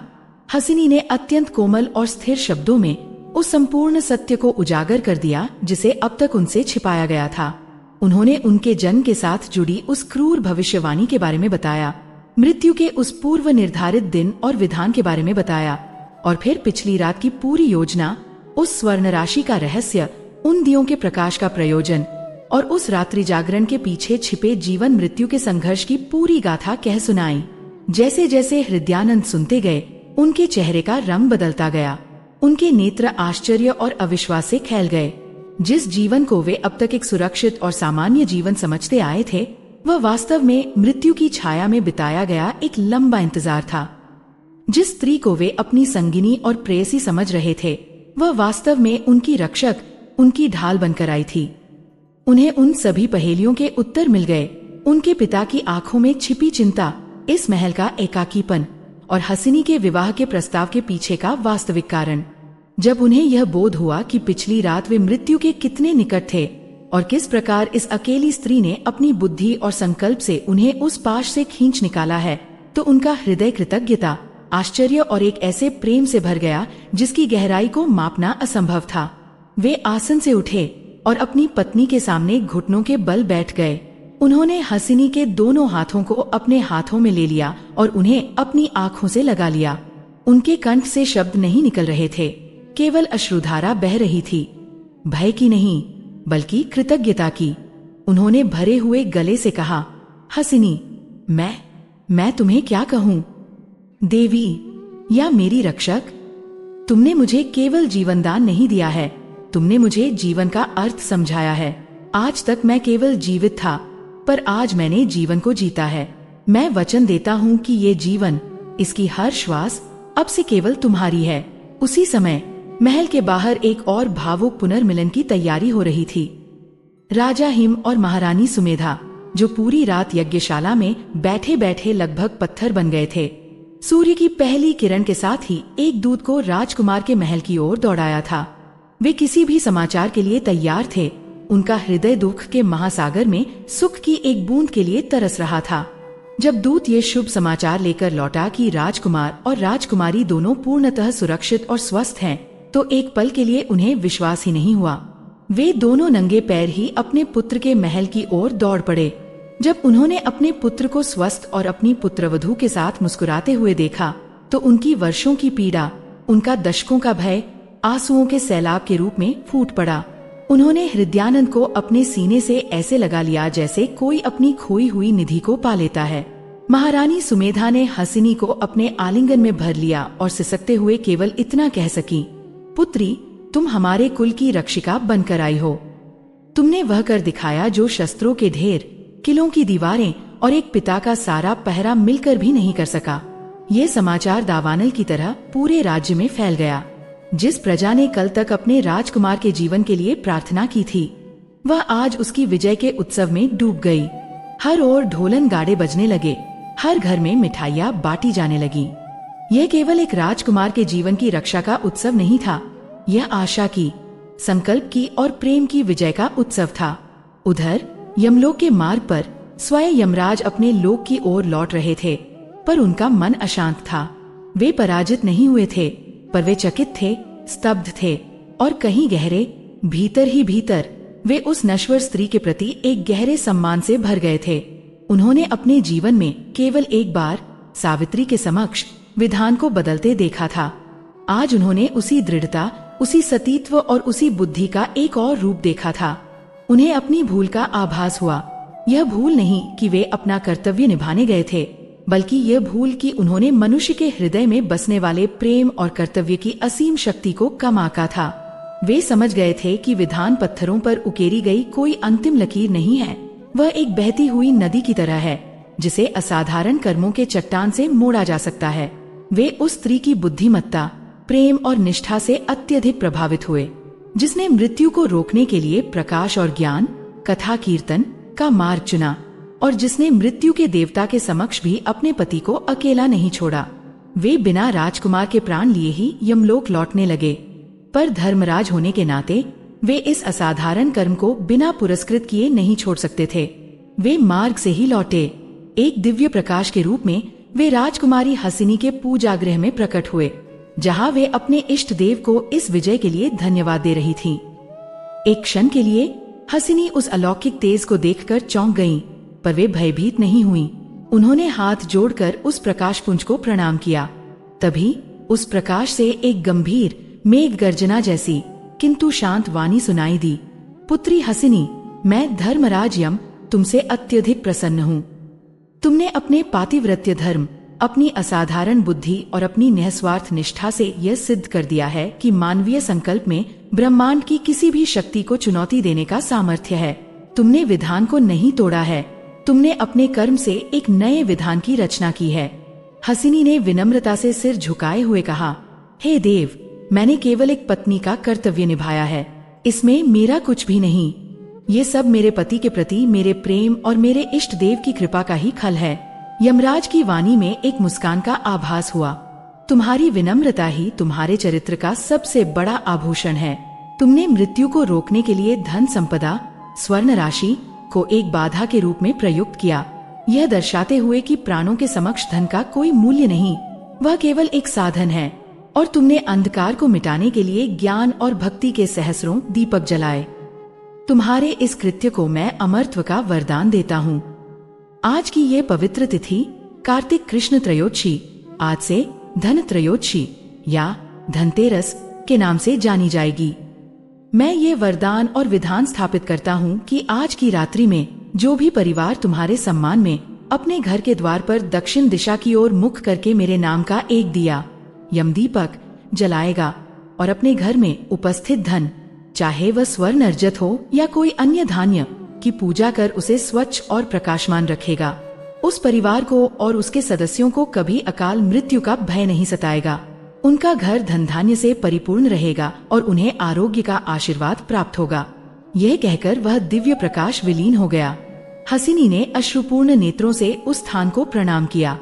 हसिनी ने अत्यंत कोमल और स्थिर शब्दों में उस संपूर्ण सत्य को उजागर कर दिया जिसे अब तक उनसे छिपाया गया था। उन्होंने उनके जन्म के साथ जुड़ी उस क्रूर भविष्यवाणी के बारे में बताया, मृत्यु के उस पूर्व निर्धारित दिन और विधान के बारे में बताया, और फिर पिछली रात की पूरी योजना, उस स्वर्ण राशि का रहस्य, उन दियों के प्रकाश का प्रयोजन और उस रात्रि जागरण के पीछे छिपे जीवन मृत्यु के संघर्ष की पूरी गाथा कह सुनाई। जैसे जैसे हृदयानंद सुनते गए, उनके चेहरे का रंग बदलता गया, उनके नेत्र आश्चर्य और अविश्वास से खैल गए। जिस जीवन को वे अब तक एक सुरक्षित और सामान्य जीवन समझते आए थे, वह वास्तव में मृत्यु की छाया में बिताया गया एक लंबा इंतजार था। जिस स्त्री को वे अपनी संगिनी और प्रेयसी समझ रहे थे, वह वास्तव में उनकी रक्षक, उनकी ढाल बनकर आई थी। उन्हें उन सभी पहेलियों के उत्तर मिल गए, उनके पिता की आंखों में छिपी चिंता, इस महल का एकाकीपन और हसीनी के विवाह के प्रस्ताव के पीछे का वास्तविक कारण। जब उन्हें यह बोध हुआ कि पिछली रात वे मृत्यु के कितने निकट थे और किस प्रकार इस अकेली स्त्री ने अपनी बुद्धि और संकल्प से उन्हें उस पाश से खींच निकाला है, तो उनका हृदय कृतज्ञता, आश्चर्य और एक ऐसे प्रेम से भर गया जिसकी गहराई को मापना असंभव था। वे आसन से उठे और अपनी पत्नी के सामने घुटनों के बल बैठ गए। उन्होंने हसीनी के दोनों हाथों को अपने हाथों में ले लिया और उन्हें अपनी आंखों से लगा लिया। उनके कंठ से शब्द नहीं निकल रहे थे, केवल अश्रुधारा बह रही थी। भय की नहीं, बल्कि कृतज्ञता की। उन्होंने भरे हुए गले से कहा, हसीनी, मैं तुम्हें क्या कहूँ? देवी या मेरी रक्षक, तुमने मुझे केवल जीवनदान नहीं दिया है, तुमने मुझे जीवन का अर्थ समझाया है। आज तक मैं केवल जीवित था, पर आज मैंने जीवन को जीता है। मैं वचन देता हूँ कि ये जीवन, इसकी हर श्वास अब से केवल तुम्हारी है। उसी समय महल के बाहर एक और भावुक पुनर्मिलन की तैयारी हो रही थी। राजा हिम और महारानी सुमेधा, जो पूरी रात यज्ञशाला में बैठे बैठे लगभग पत्थर बन गए थे, सूर्य की पहली किरण के साथ ही एक दूत को राजकुमार के महल की ओर दौड़ाया था। वे किसी भी समाचार के लिए तैयार थे। उनका हृदय दुख के महासागर में सुख की एक बूंद के लिए तरस रहा था। जब दूत ये शुभ समाचार लेकर लौटा कि राजकुमार और राजकुमारी दोनों पूर्णतः सुरक्षित और स्वस्थ हैं, तो एक पल के लिए उन्हें विश्वास ही नहीं हुआ। वे दोनों नंगे पैर ही अपने पुत्र के महल की ओर दौड़ पड़े। जब उन्होंने अपने पुत्र को स्वस्थ और अपनी पुत्रवधू के साथ मुस्कुराते हुए देखा, तो उनकी वर्षों की पीड़ा, उनका दशकों का भय आंसुओं के सैलाब के रूप में फूट पड़ा। उन्होंने हृदयानंद को अपने सीने से ऐसे लगा लिया जैसे कोई अपनी खोई हुई निधि को पा लेता है। महारानी सुमेधा ने हसीनी को अपने आलिंगन में भर लिया और सिसकते हुए केवल इतना कह सकी, पुत्री, तुम हमारे कुल की रक्षिका बनकर आई हो। तुमने वह कर दिखाया जो शस्त्रों के ढेर, किलों की दीवारें और एक पिता का सारा पहरा मिलकर भी नहीं कर सका। ये समाचार दावानल की तरह पूरे राज्य में फैल गया। जिस प्रजा ने कल तक अपने राजकुमार के जीवन के लिए प्रार्थना की थी, वह आज उसकी विजय के उत्सव में डूब गई। हर ओर ढोलन गाड़े बजने लगे, हर घर में मिठाइयाँ बांटी जाने लगी। यह केवल एक राजकुमार के जीवन की रक्षा का उत्सव नहीं था, यह आशा की, संकल्प की और प्रेम की विजय का उत्सव था। उधर यमलोक के मार्ग पर स्वयं यमराज अपने लोक की ओर लौट रहे थे, पर उनका मन अशांत था। वे पराजित नहीं हुए थे, पर वे चकित थे, स्तब्ध थे और कहीं गहरे भीतर ही भीतर वे उस नश्वर स्त्री के प्रति एक गहरे सम्मान से भर गए थे। उन्होंने अपने जीवन में केवल एक बार सावित्री के समक्ष विधान को बदलते देखा था। आज उन्होंने उसी दृढ़ता, उसी सतीत्व और उसी बुद्धि का एक और रूप देखा था। उन्हें अपनी भूल का आभास हुआ। यह भूल नहीं कि वे अपना कर्तव्य निभाने गए थे, बल्कि यह भूल कि उन्होंने मनुष्य के हृदय में बसने वाले प्रेम और कर्तव्य की असीम शक्ति को कम आंका था। वे समझ गए थे कि विधान पत्थरों पर उकेरी गई कोई अंतिम लकीर नहीं है, वह एक बहती हुई नदी की तरह है, जिसे असाधारण कर्मों के चट्टान से मोड़ा जा सकता है। वे उस स्त्री की बुद्धिमत्ता, प्रेम और निष्ठा से अत्यधिक प्रभावित हुए, जिसने मृत्यु को रोकने के लिए प्रकाश और ज्ञान, कथा कीर्तन का मार्ग चुना और जिसने मृत्यु के देवता के समक्ष भी अपने पति को अकेला नहीं छोड़ा। वे बिना राजकुमार के प्राण लिए ही यमलोक लौटने लगे, पर धर्मराज होने के नाते वे इस असाधारण कर्म को बिना पुरस्कृत किए नहीं छोड़ सकते थे। वे मार्ग से ही लौटे। एक दिव्य प्रकाश के रूप में वे राजकुमारी हसीनी के पूजागृह में प्रकट हुए, जहाँ वे अपने इष्ट देव को इस विजय के लिए धन्यवाद दे रही थीं। एक क्षण के लिए हसीनी उस अलौकिक तेज को देखकर चौंक गईं, पर वे भयभीत नहीं हुईं। उन्होंने हाथ जोड़कर उस प्रकाशपुंज को प्रणाम किया। तभी उस प्रकाश से एक गंभीर मेघ गर्जना जैसी किंतु शांत वाणी सुनाई दी। पुत्री हसीनी, मैं धर्मराज यम तुमसे अत्यधिक प्रसन्न हूँ। तुमने अपने पातिव्रत्य धर्म, अपनी असाधारण बुद्धि और अपनी निस्वार्थ निष्ठा से यह सिद्ध कर दिया है कि मानवीय संकल्प में ब्रह्मांड की किसी भी शक्ति को चुनौती देने का सामर्थ्य है। तुमने विधान को नहीं तोड़ा है, तुमने अपने कर्म से एक नए विधान की रचना की है। हसीनी ने विनम्रता से सिर झुकाए हुए कहा, हे देव, मैंने केवल एक पत्नी का कर्तव्य निभाया है, इसमें मेरा कुछ भी नहीं। ये सब मेरे पति के प्रति मेरे प्रेम और मेरे इष्ट देव की कृपा का ही फल है। यमराज की वाणी में एक मुस्कान का आभास हुआ। तुम्हारी विनम्रता ही तुम्हारे चरित्र का सबसे बड़ा आभूषण है। तुमने मृत्यु को रोकने के लिए धन संपदा, स्वर्ण राशि को एक बाधा के रूप में प्रयुक्त किया, यह दर्शाते हुए कि प्राणों के समक्ष धन का कोई मूल्य नहीं, वह केवल एक साधन है। और तुमने अंधकार को मिटाने के लिए ज्ञान और भक्ति के सहस्रों दीपक जलाए। तुम्हारे इस कृत्य को मैं अमरत्व का वरदान देता हूँ। आज की ये पवित्र तिथि कार्तिक कृष्ण त्रयोदशी, आज से धन त्रयोदशी या धनतेरस के नाम से जानी जाएगी। मैं ये वरदान और विधान स्थापित करता हूँ कि आज की रात्रि में जो भी परिवार तुम्हारे सम्मान में अपने घर के द्वार पर दक्षिण दिशा की ओर मुख करके मेरे नाम का एक दिया यमदीपक जलाएगा और अपने घर में उपस्थित धन, चाहे वह स्वर्ण अर्जित हो या कोई अन्य धान्य, की पूजा कर उसे स्वच्छ और प्रकाशमान रखेगा, उस परिवार को और उसके सदस्यों को कभी अकाल मृत्यु का भय नहीं सताएगा। उनका घर धन धान्य से परिपूर्ण रहेगा और उन्हें आरोग्य का आशीर्वाद प्राप्त होगा। यह कहकर वह दिव्य प्रकाश विलीन हो गया। हसिनी ने अश्रुपूर्ण नेत्रों से उस स्थान को प्रणाम किया।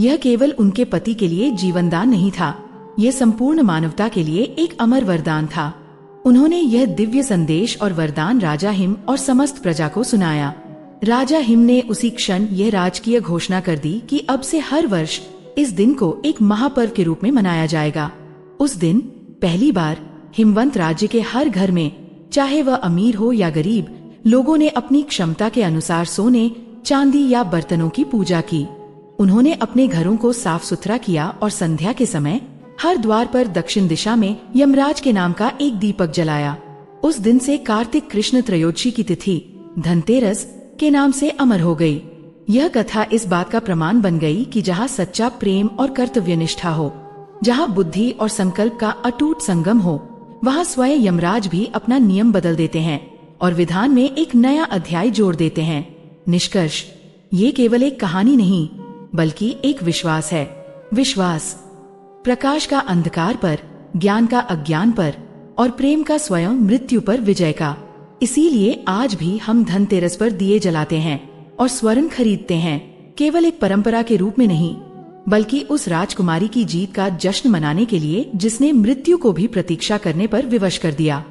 यह केवल उनके पति के लिए जीवनदान नहीं था, यह संपूर्ण मानवता के लिए एक अमर वरदान था। उन्होंने यह दिव्य संदेश और वरदान राजा हिम और समस्त प्रजा को सुनाया। राजा हिम ने उसी क्षण यह राजकीय घोषणा कर दी कि अब से हर वर्ष इस दिन को एक महापर्व के रूप में मनाया जाएगा। उस दिन पहली बार हिमवंत राज्य के हर घर में, चाहे वह अमीर हो या गरीब, लोगों ने अपनी क्षमता के अनुसार सोने, चांदी या बर्तनों की पूजा की। उन्होंने अपने घरों को साफ सुथरा किया और संध्या के समय हर द्वार पर दक्षिण दिशा में यमराज के नाम का एक दीपक जलाया। उस दिन से कार्तिक कृष्ण त्रयोदशी की तिथि धनतेरस के नाम से अमर हो गई। यह कथा इस बात का प्रमाण बन गई कि जहाँ सच्चा प्रेम और कर्तव्य निष्ठा हो, जहाँ बुद्धि और संकल्प का अटूट संगम हो, वहाँ स्वयं यमराज भी अपना नियम बदल देते हैं और विधान में एक नया अध्याय जोड़ देते हैं। निष्कर्ष, ये केवल एक कहानी नहीं बल्कि एक विश्वास है। विश्वास प्रकाश का अंधकार पर, ज्ञान का अज्ञान पर और प्रेम का स्वयं मृत्यु पर विजय का। इसीलिए आज भी हम धनतेरस पर दिए जलाते हैं और स्वर्ण खरीदते हैं, केवल एक परंपरा के रूप में नहीं, बल्कि उस राजकुमारी की जीत का जश्न मनाने के लिए जिसने मृत्यु को भी प्रतीक्षा करने पर विवश कर दिया।